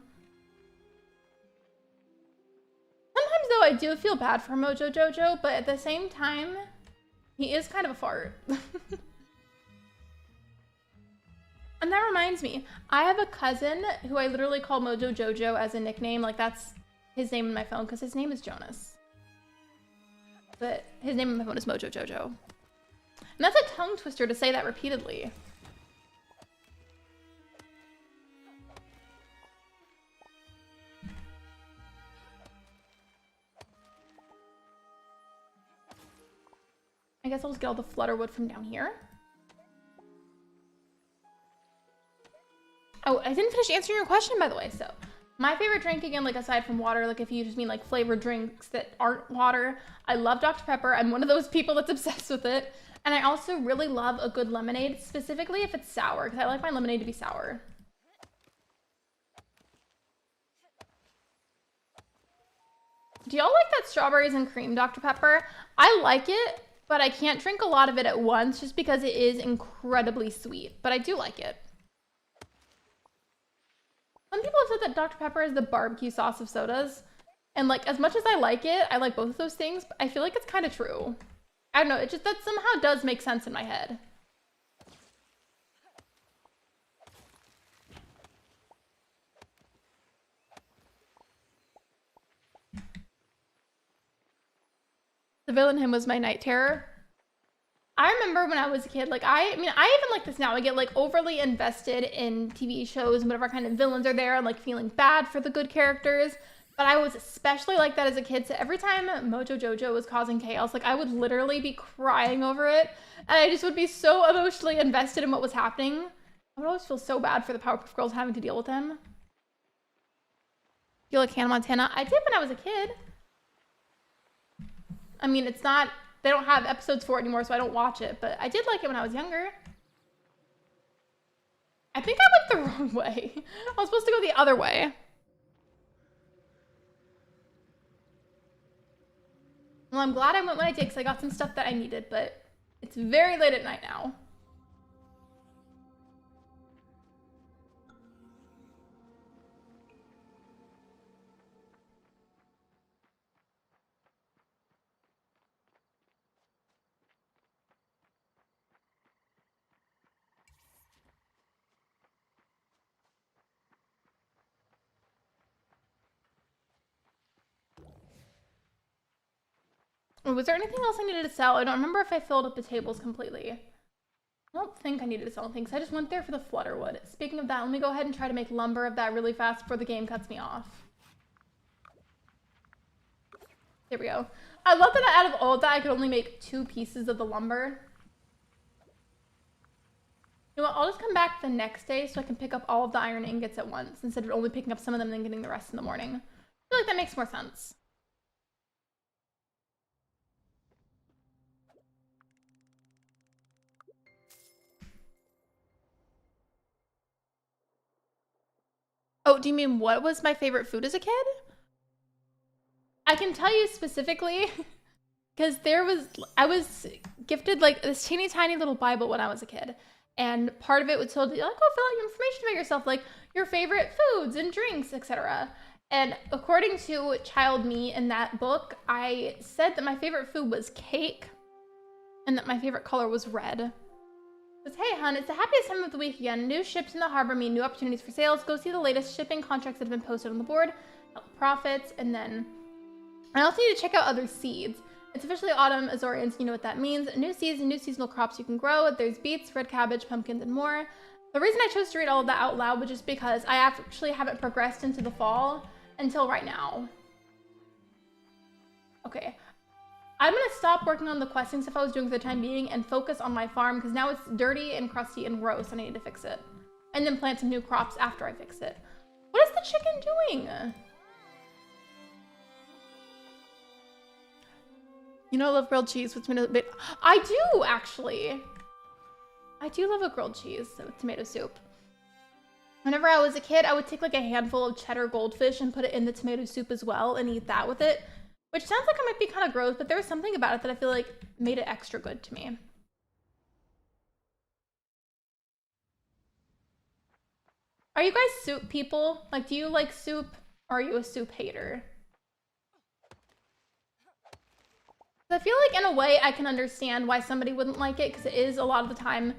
Sometimes, though, I do feel bad for Mojo Jojo, but at the same time, he is kind of a fart. And that reminds me, I have a cousin who I literally call Mojo Jojo as a nickname. Like, that's his name in my phone, because his name is Jonas. But his name in my phone is Mojo Jojo. And And that's a tongue twister to say that repeatedly. I guess I'll just get all the flutterwood from down here. Oh, I didn't finish answering your question, by the way. So my favorite drink, again, like aside from water, like if you just mean like flavored drinks that aren't water, I love Dr. Pepper. I'm one of those people that's obsessed with it. And I also really love a good lemonade, specifically if it's sour, because I like my lemonade to be sour. Do y'all like that strawberries and cream Dr. Pepper? I like it, but I can't drink a lot of it at once just because it is incredibly sweet, but I do like it. Some people have said that Dr. Pepper is the barbecue sauce of sodas. And like, as much as I like it, I like both of those things, but I feel like it's kind of true. I don't know, it just, that somehow does make sense in my head. The villain hymn was my night terror. I remember when I was a kid, like, I mean, I even like this now. I get, like, overly invested in TV shows and whatever kind of villains are there and, like, feeling bad for the good characters. But I was especially like that as a kid. So every time Mojo Jojo was causing chaos, like, I would literally be crying over it. And I just would be so emotionally invested in what was happening. I would always feel so bad for the Powerpuff Girls having to deal with him. Feel like Hannah Montana? I did when I was a kid. I mean, it's not... They don't have episodes for it anymore, so I don't watch it. But I did like it when I was younger. I think I went the wrong way. I was supposed to go the other way. Well, I'm glad I went when I did, because I got some stuff that I needed. But it's very late at night now. Was there anything else I needed to sell? I don't remember if I filled up the tables completely. I don't think I needed to sell anything, because I just went there for the flutterwood. Speaking of that, let me go ahead and try to make lumber of that really fast before the game cuts me off. There we go. I love that out of all of that, I could only make 2 pieces of the lumber. You know what, I'll just come back the next day so I can pick up all of the iron ingots at once, instead of only picking up some of them and then getting the rest in the morning. I feel like that makes more sense. Oh, do you mean what was my favorite food as a kid? I can tell you specifically, because I was gifted like this teeny tiny little Bible when I was a kid. And part of it would tell you, like, oh, fill out your information about yourself, like your favorite foods and drinks, etc. And according to child me in that book, I said that my favorite food was cake and that my favorite color was red. Says, hey, hon, it's the happiest time of the week again. New ships in the harbor mean new opportunities for sales. Go see the latest shipping contracts that have been posted on the board. Help profits. And then I also need to check out other seeds. It's officially autumn, Azorians. You know what that means. New seeds and new seasonal crops you can grow. There's beets, red cabbage, pumpkins, and more. The reason I chose to read all of that out loud was just because I actually haven't progressed into the fall until right now. Okay. I'm going to stop working on the questing stuff I was doing for the time being and focus on my farm, because now it's dirty and crusty and gross and I need to fix it. And then plant some new crops after I fix it. What is the chicken doing? You know I love grilled cheese with tomato soup. I do, actually. I do love a grilled cheese with tomato soup. Whenever I was a kid, I would take like a handful of cheddar goldfish and put it in the tomato soup as well and eat that with it. Which sounds like it might be kind of gross, but there was something about it that I feel like made it extra good to me. Are you guys soup people? Like, do you like soup, or are you a soup hater? I feel like in a way I can understand why somebody wouldn't like it, because it is a lot of the time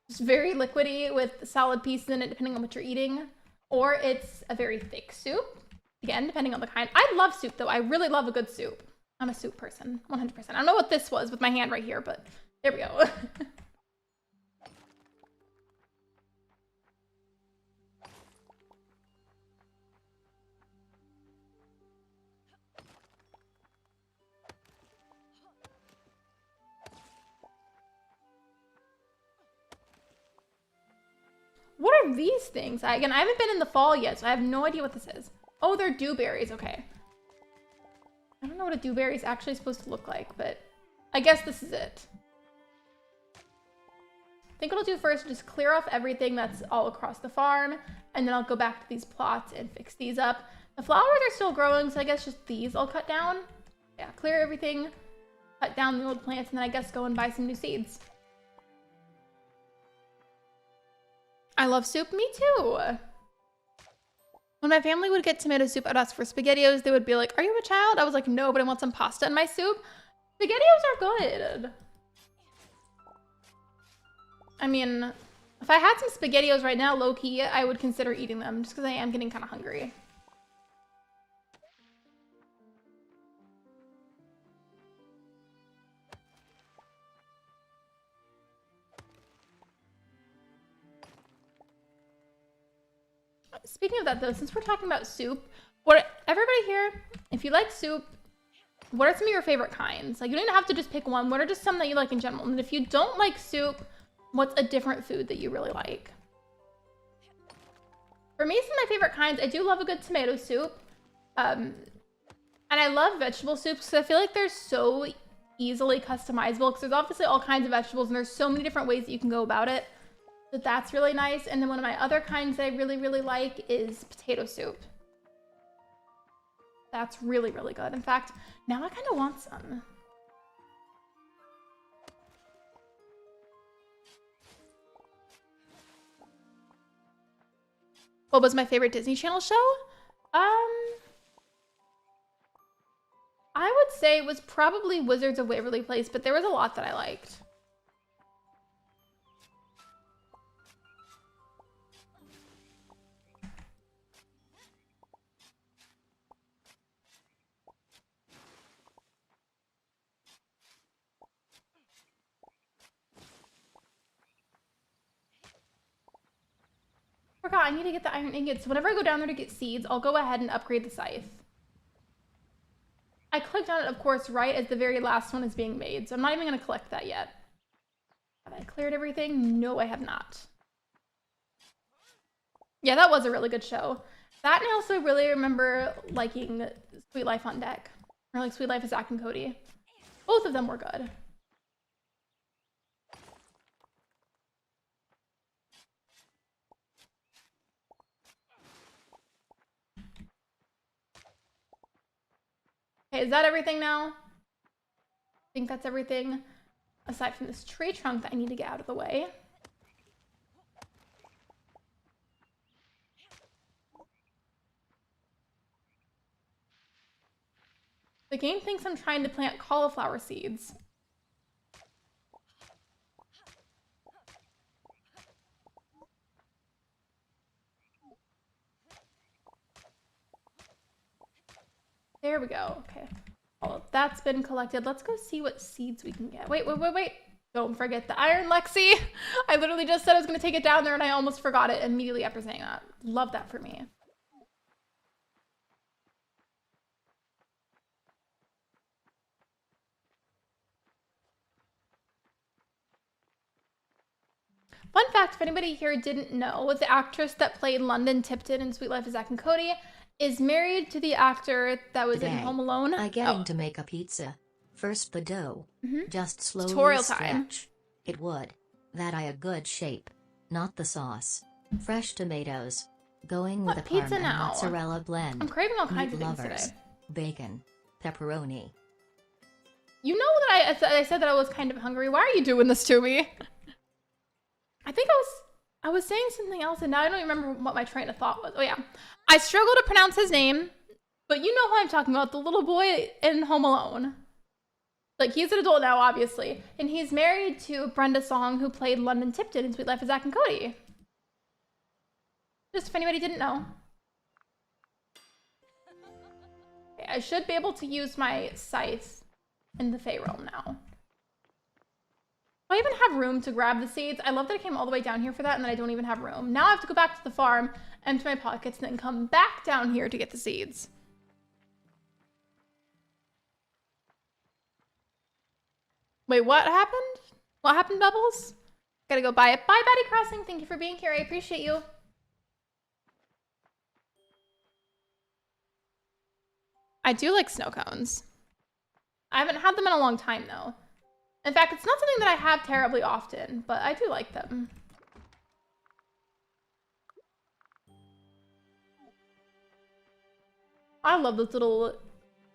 just very liquidy with solid pieces in it, depending on what you're eating. Or it's a very thick soup. Again, depending on the kind. I love soup, though. I really love a good soup. I'm a soup person, 100%. I don't know what this was with my hand right here, but There we go. What are these things? Again, I haven't been in the fall yet, so I have no idea what this is. Oh, they're dewberries. Okay. I don't know what a dewberry is actually supposed to look like, but I guess this is it. I think what I'll do first is just clear off everything that's all across the farm, and then I'll go back to these plots and fix these up. The flowers are still growing, so I guess just these I'll cut down. Yeah, clear everything, cut down the old plants, and then I guess go and buy some new seeds. I love soup. Me too. When my family would get tomato soup, I'd ask for SpaghettiOs. They would be like, "Are you a child?" I was like, "No, but I want some pasta in my soup." SpaghettiOs are good. I mean, if I had some SpaghettiOs right now, low-key, I would consider eating them just because I am getting kind of hungry. Speaking of that, though, since we're talking about soup, everybody here, if you like soup, what are some of your favorite kinds? Like, you don't even have to just pick one. What are just some that you like in general? And if you don't like soup, what's a different food that you really like? For me, some of my favorite kinds, I do love a good tomato soup. And I love vegetable soups because I feel like they're so easily customizable because there's obviously all kinds of vegetables and there's so many different ways that you can go about it. So that's really nice. And then one of my other kinds that I really, really like is potato soup. That's really, really good. In fact, now I kind of want some. What was my favorite Disney Channel show? I would say it was probably Wizards of Waverly Place, but there was a lot that I liked. Forgot, I need to get the iron ingots. Whenever I go down there to get seeds, I'll go ahead and upgrade the scythe. I clicked on it, of course, right as the very last one is being made, so I'm not even going to collect that yet. Have I cleared everything? No, I have not. Yeah, that was a really good show. That, and I also really remember liking Sweet Life on Deck. Or like Sweet Life of Zack and Cody. Both of them were good. Okay, is that everything now? I think that's everything. Aside from this tree trunk that I need to get out of the way. The game thinks I'm trying to plant cauliflower seeds. There we go. Okay. All of that's been collected. Let's go see what seeds we can get. Wait. Don't forget the iron, Lexi. I literally just said I was going to take it down there and I almost forgot it immediately after saying that. Love that for me. Fun fact, if anybody here didn't know, the actress that played London Tipton in Sweet Life of Zack and Cody is married to the actor that was in Home Alone. I getting to make a pizza. First the dough. Just slowly Tutorial time. stretch. It would. That I a good shape. Not the sauce. Fresh tomatoes. Going with a pizza parm now? and mozzarella blend. I'm craving all kinds Meat of things lovers. today. Bacon. Pepperoni. You know that I said that I was kind of hungry. Why are you doing this to me? I think I was saying something else and now I don't even remember what my train of thought was. Oh yeah. I struggle to pronounce his name, but you know who I'm talking about, the little boy in Home Alone. Like, he's an adult now, obviously. And he's married to Brenda Song, who played London Tipton in Sweet Life of Zack and Cody. Just if anybody didn't know. Okay, I should be able to use my scythe in the Fae realm now. even have room to grab the seeds. I love that I came all the way down here for that and then I don't even have room. Now I have to go back to the farm, empty my pockets, and then come back down here to get the seeds. Wait, what happened? What happened, Bubbles? Gotta go buy it. Bye, Betty Crossing. Thank you for being here. I appreciate you. I do like snow cones. I haven't had them in a long time, though. In fact, it's not something that I have terribly often, but I do like them. I love those little,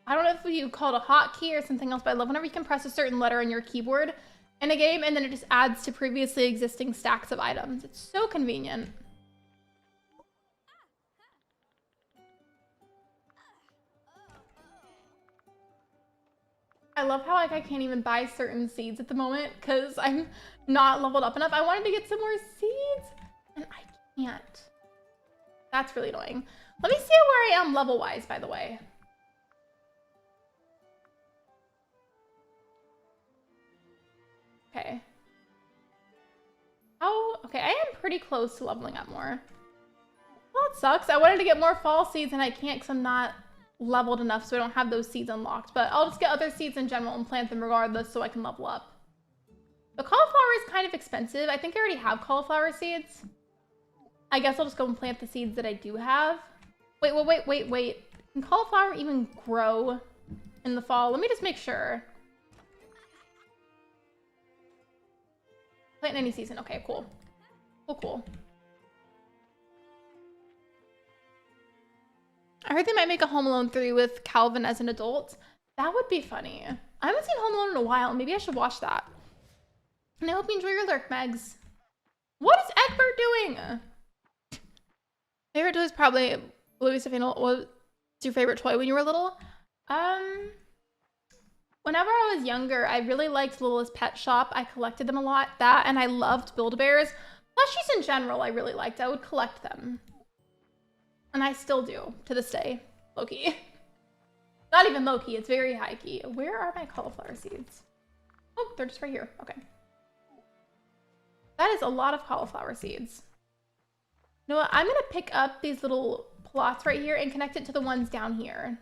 I don't know if you call it a hotkey or something else, but I love whenever you can press a certain letter on your keyboard in a game and then it just adds to previously existing stacks of items. It's so convenient. I love how like I can't even buy certain seeds at the moment because I'm not leveled up enough. I wanted to get some more seeds and I can't. That's really annoying. Let me see where I am level-wise, by the way. Okay. Oh, okay, I am pretty close to leveling up more. Well, it sucks. I wanted to get more fall seeds and I can't because I'm not leveled enough, so I don't have those seeds unlocked. But I'll just get other seeds in general and plant them regardless so I can level up. The cauliflower is kind of expensive. I think I already have cauliflower seeds. I guess I'll just go and plant the seeds that I do have. Wait. Can cauliflower even grow in the fall? Let me just make sure. Plant in any season. Okay, cool. Cool. I heard they might make a Home Alone 3 with Calvin as an adult. That would be funny. I haven't seen Home Alone in a while. Maybe I should watch that. And I hope you enjoy your lurk, Megs. What is Egbert doing? Favorite toy is probably Louis Stefano. What's your favorite toy when you were little? Whenever I was younger, I really liked Littlest Pet Shop. I collected them a lot. That, and I loved Build-A-Bears. Plushies in general, I really liked. I would collect them. And I still do, to this day. Low-key. Not even low-key, it's very high-key. Where are my cauliflower seeds? Oh, they're just right here. Okay. That is a lot of cauliflower seeds. You know what? I'm gonna pick up these little plots right here and connect it to the ones down here.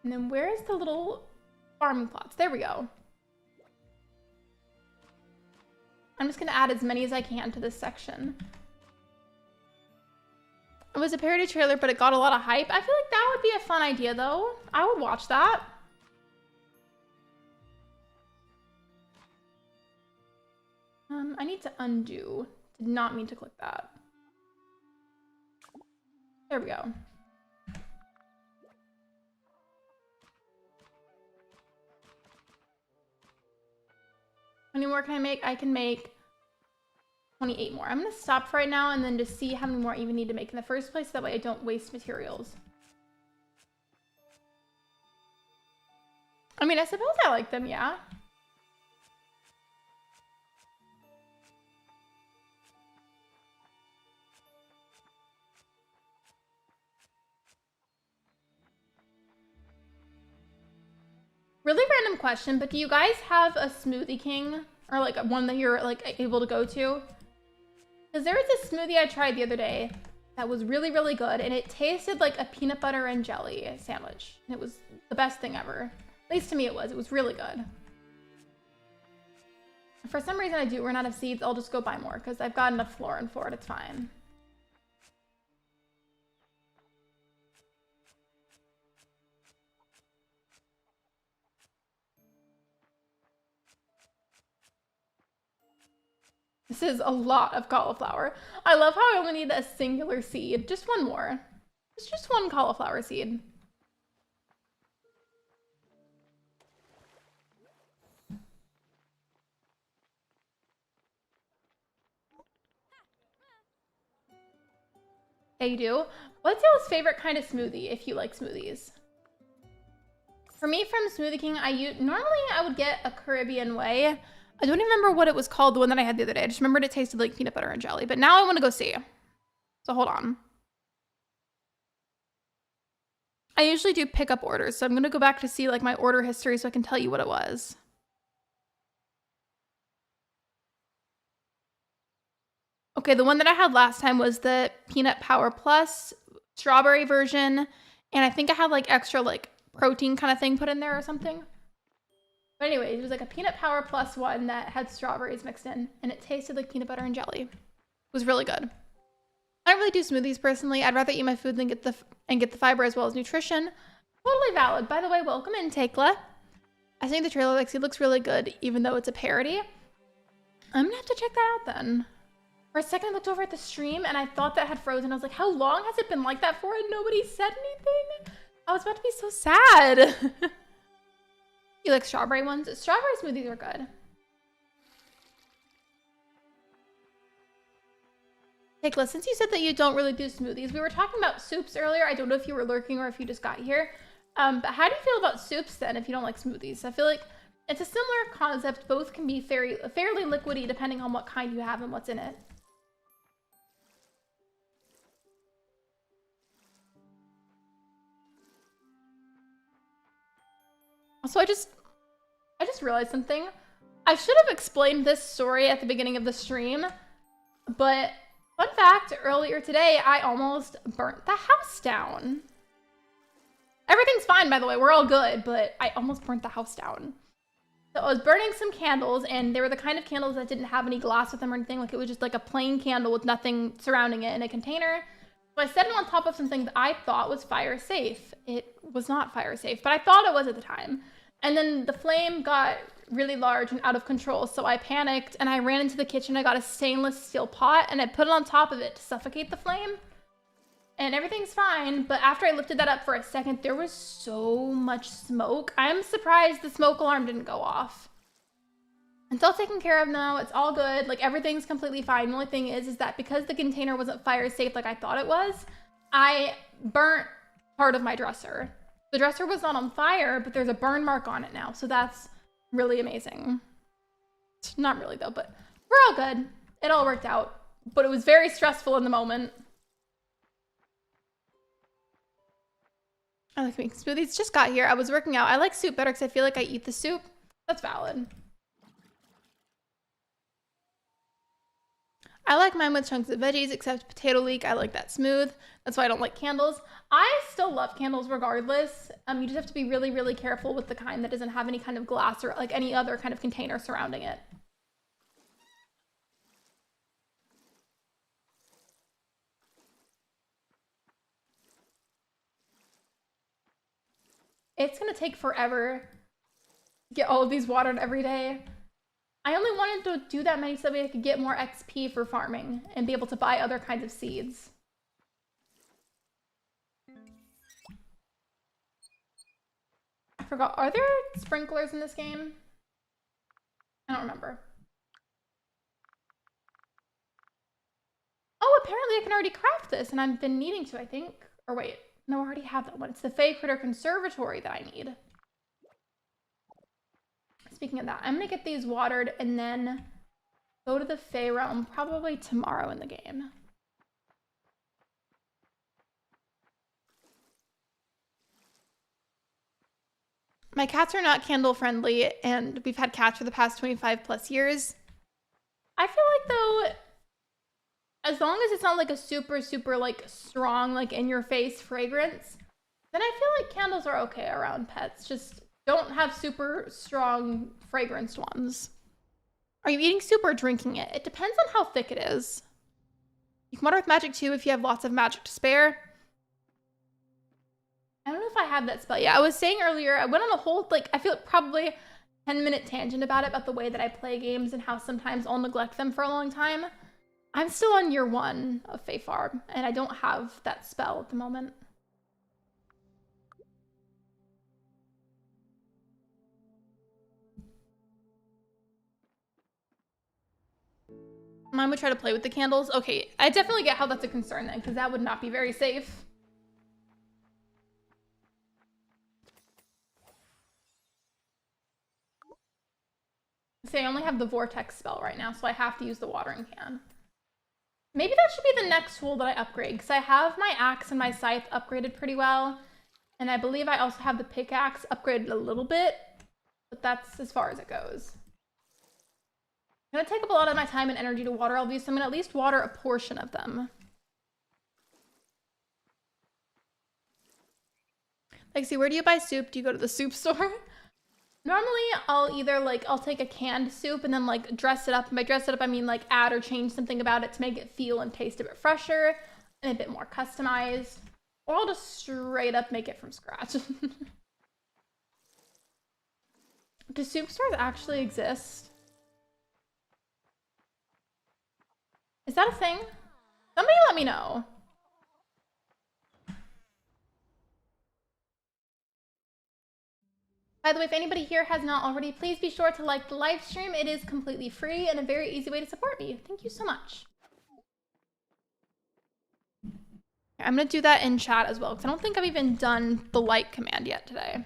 And then where's the little farming plots? There we go. I'm just gonna add as many as I can to this section. It was a parody trailer, but it got a lot of hype. I feel like that would be a fun idea though. I would watch that. I need to undo. Did not mean to click that. There we go. How many more can I make? I can make 28 more. I'm gonna stop for right now and then just see how many more I even need to make in the first place. That way I don't waste materials. I mean, I suppose I like them, yeah. Really random question, but do you guys have a Smoothie King? Or like one that you're like able to go to? Because there was a smoothie I tried the other day that was really, really good. And it tasted like a peanut butter and jelly sandwich. And it was the best thing ever. At least to me it was. It was really good. If for some reason I do run out of seeds, I'll just go buy more. Because I've got enough florin for it. It's fine. This is a lot of cauliflower. I love how I only need a singular seed. Just one more. It's just one cauliflower seed. Yeah, you do? What's y'all's favorite kind of smoothie if you like smoothies? For me, from Smoothie King, normally I would get a Caribbean Way. I don't even remember what it was called, the one that I had the other day. I just remembered it tasted like peanut butter and jelly. But now I want to go see. So hold on. I usually do pick up orders, so I'm going to go back to see like my order history so I can tell you what it was. Okay, the one that I had last time was the Peanut Power Plus strawberry version. And I think I had like extra like protein kind of thing put in there or something. But anyway, it was like a Peanut Power Plus one that had strawberries mixed in. And it tasted like peanut butter and jelly. It was really good. I don't really do smoothies personally. I'd rather eat my food than get the fiber as well as nutrition. Totally valid. By the way, welcome in, Tekla. I think the trailer, Lexi, looks really good, even though it's a parody. I'm gonna have to check that out then. For a second, I looked over at the stream and I thought that had frozen. I was like, how long has it been like that for? And nobody said anything. I was about to be so sad. You like strawberry ones? Strawberry smoothies are good. Tekla, since you said that you don't really do smoothies, we were talking about soups earlier. I don't know if you were lurking or if you just got here. But how do you feel about soups then if you don't like smoothies? I feel like it's a similar concept. Both can be fairly liquidy depending on what kind you have and what's in it. Also, I just realized something. I should have explained this story at the beginning of the stream, but fun fact, earlier today, I almost burnt the house down. Everything's fine, by the way. We're all good, but I almost burnt the house down. So I was burning some candles, and they were the kind of candles that didn't have any glass with them or anything. Like, it was just like a plain candle with nothing surrounding it in a container. So I set it on top of something that I thought was fire safe. It was not fire safe, but I thought it was at the time. And then the flame got really large and out of control, so I panicked and I ran into the kitchen. I got a stainless steel pot and I put it on top of it to suffocate the flame. And everything's fine, but after I lifted that up for a second, there was so much smoke. I'm surprised the smoke alarm didn't go off. It's all taken care of now. It's all good. Like, everything's completely fine. The only thing is that because the container wasn't fire safe like I thought it was, I burnt part of my dresser. The dresser was not on fire, but there's a burn mark on it now. So that's really amazing. Not really though, but we're all good. It all worked out, but it was very stressful in the moment. I like making smoothies. Just got here. I was working out. I like soup better because I feel like I eat the soup. That's valid. I like mine with chunks of veggies, except potato leek. I like that smooth. That's why I don't like candles. I still love candles regardless. You just have to be really, really careful with the kind that doesn't have any kind of glass or like any other kind of container surrounding it. It's gonna take forever to get all of these watered every day. I only wanted to do that many so that I could get more XP for farming and be able to buy other kinds of seeds. I forgot, are there sprinklers in this game? I don't remember. Oh, apparently I can already craft this and I've been needing to, I think. Or wait, no, I already have that one. It's the Fae Critter Conservatory that I need. Speaking of that, I'm gonna get these watered and then go to the Fae realm probably tomorrow in the game. My cats are not candle friendly and we've had cats for the past 25 plus years. I feel like though, as long as it's not like a super, super like strong, like in your face fragrance, then I feel like candles are okay around pets. Just don't have super strong fragranced ones. Are you eating soup or drinking it? It depends on how thick it is. You can water with magic too if you have lots of magic to spare. I don't know if I have that spell yet. I was saying earlier, I went on a whole, like, I feel like probably 10-minute tangent about the way that I play games and how sometimes I'll neglect them for a long time. I'm still on year 1 of Fae Farm, and I don't have that spell at the moment. Mine would try to play with the candles. Okay, I definitely get how that's a concern then, because that would not be very safe. See, I only have the vortex spell right now, so I have to use the watering can. Maybe that should be the next tool that I upgrade, because I have my axe and my scythe upgraded pretty well. And I believe I also have the pickaxe upgraded a little bit, but that's as far as it goes. I'm gonna take up a lot of my time and energy to water all these, so I'm gonna at least water a portion of them. Lexi, where do you buy soup? Do you go to the soup store? Normally, I'll either I'll take a canned soup and then dress it up. And by dress it up, I mean add or change something about it to make it feel and taste a bit fresher and a bit more customized. Or I'll just straight up make it from scratch. Do soup stores actually exist? Is that a thing? Somebody let me know. By the way, if anybody here has not already, please be sure to like the live stream. It is completely free and a very easy way to support me. Thank you so much. I'm gonna do that in chat as well, because I don't think I've even done the like command yet today.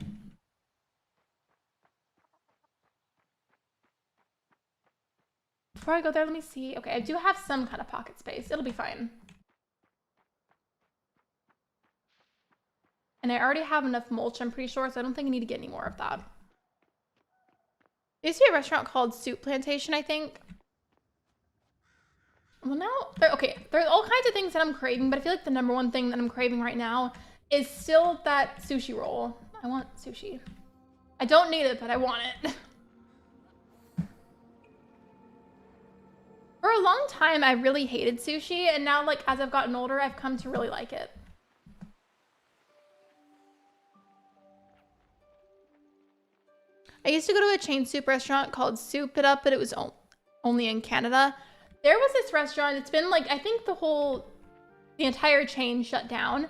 Before I go there, let me see. Okay, I do have some kind of pocket space. It'll be fine. And I already have enough mulch, I'm pretty sure, so I don't think I need to get any more of that. There used to be a restaurant called Soup Plantation, I think. Well, now, okay, there's all kinds of things that I'm craving, but I feel like the number one thing that I'm craving right now is still that sushi roll. I want sushi. I don't need it, but I want it. For a long time, I really hated sushi, and now, as I've gotten older, I've come to really like it. I used to go to a chain soup restaurant called Soup It Up, but it was only in Canada. There was this restaurant, it's been I think the entire chain shut down,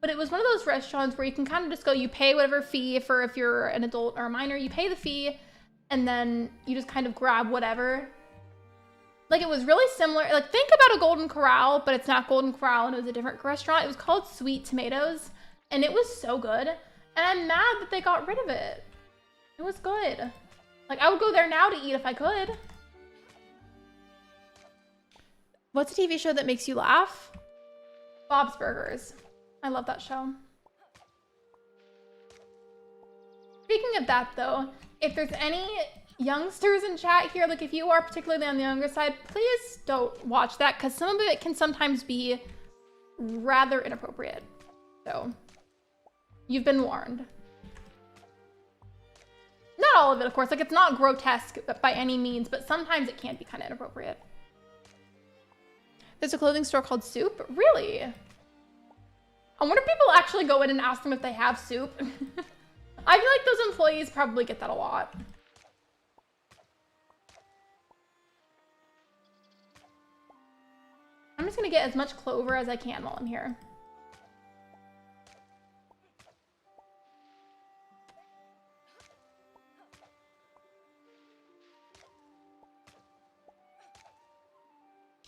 but it was one of those restaurants where you can kind of just go, you pay whatever fee for if you're an adult or a minor, you pay the fee, and then you just kind of grab whatever. It was really similar, think about a Golden Corral, but it's not Golden Corral and it was a different restaurant. It was called Sweet Tomatoes, and it was so good, and I'm mad that they got rid of it. It was good. I would go there now to eat if I could. What's a TV show that makes you laugh? Bob's Burgers. I love that show. Speaking of that, though, if there's any youngsters in chat here, if you are particularly on the younger side, please don't watch that, because some of it can sometimes be rather inappropriate. So, you've been warned. Not all of it, of course. It's not grotesque by any means, but sometimes it can be kind of inappropriate. There's a clothing store called Soup? Really? I wonder if people actually go in and ask them if they have soup. I feel like those employees probably get that a lot. I'm just gonna get as much clover as I can while I'm here.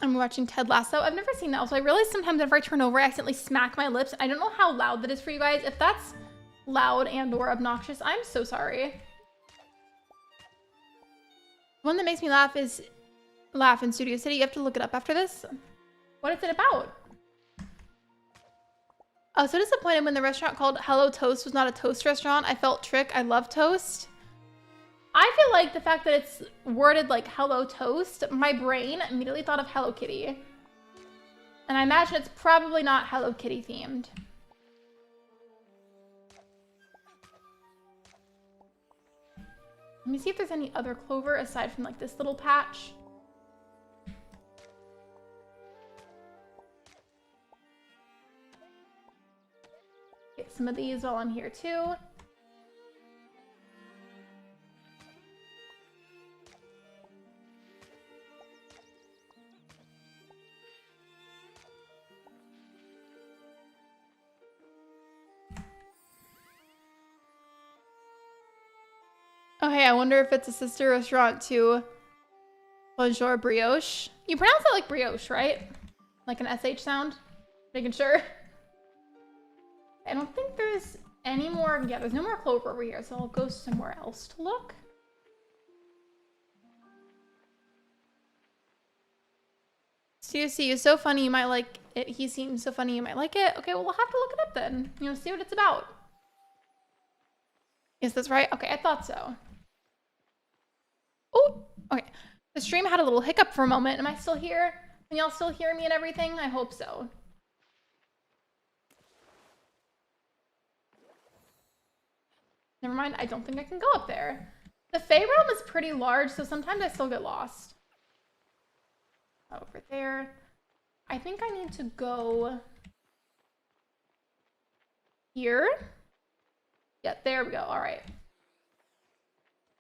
I'm watching Ted Lasso. I've never seen that. Also, I realize sometimes if I turn over, I accidentally smack my lips. I don't know how loud that is for you guys. If that's loud and or obnoxious, I'm so sorry. One that makes me laugh is laugh in Studio City. You have to look it up after this. What is it about? I was so disappointed when the restaurant called Hello Toast was not a toast restaurant. I felt tricked. I love toast. I feel like the fact that it's worded like Hello Toast, my brain immediately thought of Hello Kitty. And I imagine it's probably not Hello Kitty themed. Let me see if there's any other clover aside from this little patch. Get some of these while I'm here too. Okay, I wonder if it's a sister restaurant to Bonjour Brioche. You pronounce it like brioche, right? Like an SH sound? Making sure. I don't think there's any more. Yeah, there's no more clover over here, so I'll go somewhere else to look. CC is so funny you might like it. He seems so funny you might like it. Okay, well, we'll have to look it up then. You know, see what it's about. Is this right? Okay, I thought so. Oh, okay. The stream had a little hiccup for a moment. Am I still here? Can y'all still hear me and everything? I hope so. Never mind, I don't think I can go up there. The Fae realm is pretty large, so sometimes I still get lost. Over there. I think I need to go here. Yeah, there we go. All right.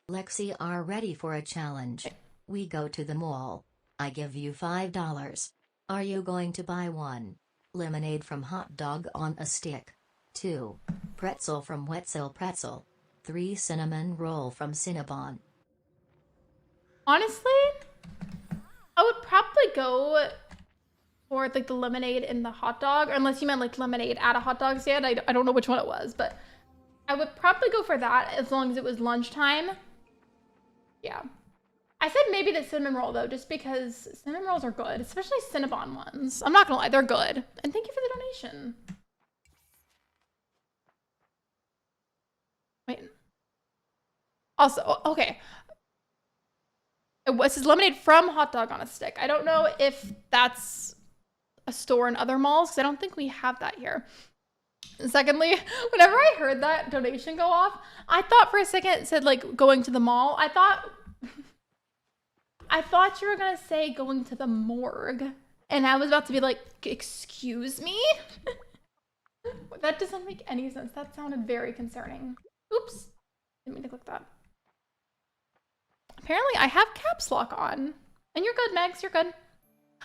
Lexi are ready for a challenge. We go to the mall. I give you $5. Are you going to buy 1 lemonade from hot dog on a stick, 2 pretzel from Wetzel Pretzel, 3 cinnamon roll from Cinnabon? Honestly, I would probably go for like the lemonade and the hot dog, unless you meant like lemonade at a hot dog stand. I don't know which one it was, but I would probably go for that as long as it was lunchtime. Yeah. I said maybe the cinnamon roll though, just because cinnamon rolls are good, especially Cinnabon ones. I'm not gonna lie, they're good. And thank you for the donation. Wait. Also, okay. It says lemonade from hot dog on a stick. I don't know if that's a store in other malls, because I don't think we have that here. And secondly, whenever I heard that donation go off, I thought for a second it said like going to the mall. I thought you were gonna say going to the morgue, and I was about to be like, excuse me? That doesn't make any sense. That sounded very concerning. Oops, didn't mean to click that. Apparently I have caps lock on, and you're good, Megs, you're good.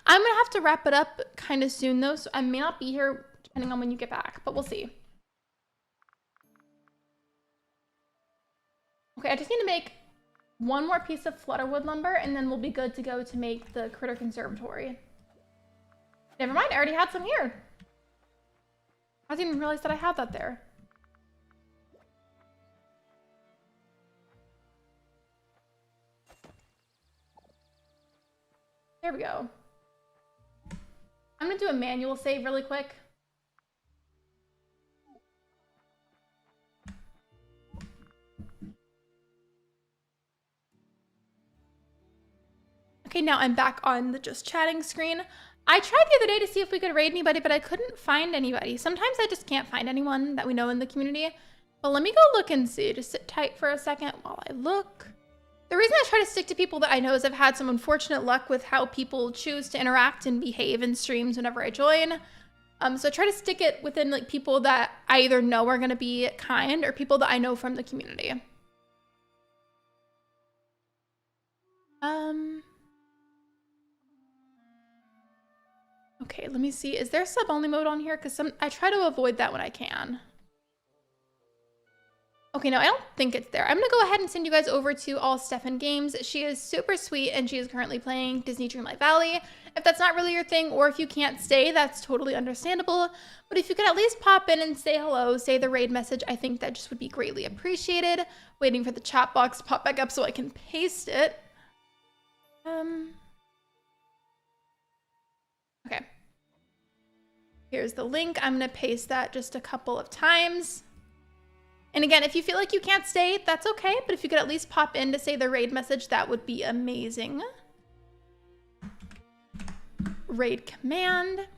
I'm gonna have to wrap it up kind of soon though, so I may not be here depending on when you get back, but we'll see. Okay, I just need to make 1 more piece of flutterwood lumber, and then we'll be good to go to make the critter conservatory. Never mind, I already had some here. I didn't even realize that I had that there. There we go. I'm gonna do a manual save really quick. Okay, now I'm back on the just chatting screen. I tried the other day to see if we could raid anybody, but I couldn't find anybody. Sometimes I just can't find anyone that we know in the community. But let me go look and see. Just sit tight for a second while I look. The reason I try to stick to people that I know is I've had some unfortunate luck with how people choose to interact and behave in streams whenever I join. So I try to stick it within like people that I either know are gonna be kind or people that I know from the community. Okay, let me see. Is there sub-only mode on here? Because I try to avoid that when I can. Okay, no, I don't think it's there. I'm going to go ahead and send you guys over to All Stefan Games. She is super sweet, and she is currently playing Disney Dreamlight Valley. If that's not really your thing, or if you can't stay, that's totally understandable. But if you could at least pop in and say hello, say the raid message, I think that just would be greatly appreciated. Waiting for the chat box to pop back up so I can paste it. Okay. Here's the link. I'm going to paste that just a couple of times. And again, if you feel like you can't stay, that's okay. But if you could at least pop in to say the raid message, that would be amazing. Raid command.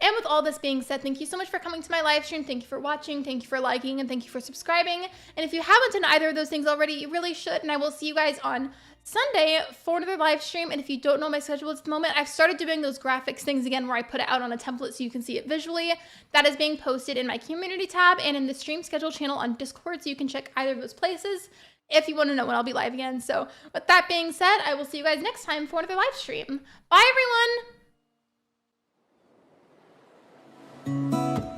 And with all this being said, thank you so much for coming to my live stream. Thank you for watching. Thank you for liking. And thank you for subscribing. And if you haven't done either of those things already, you really should. And I will see you guys on Sunday for another live stream. And if you don't know my schedule at the moment, I've started doing those graphics things again where I put it out on a template so you can see it visually. That is being posted in my community tab and in the stream schedule channel on Discord, so you can check either of those places if you want to know when I'll be live again. So with that being said, I will see you guys next time for another live stream. Bye everyone!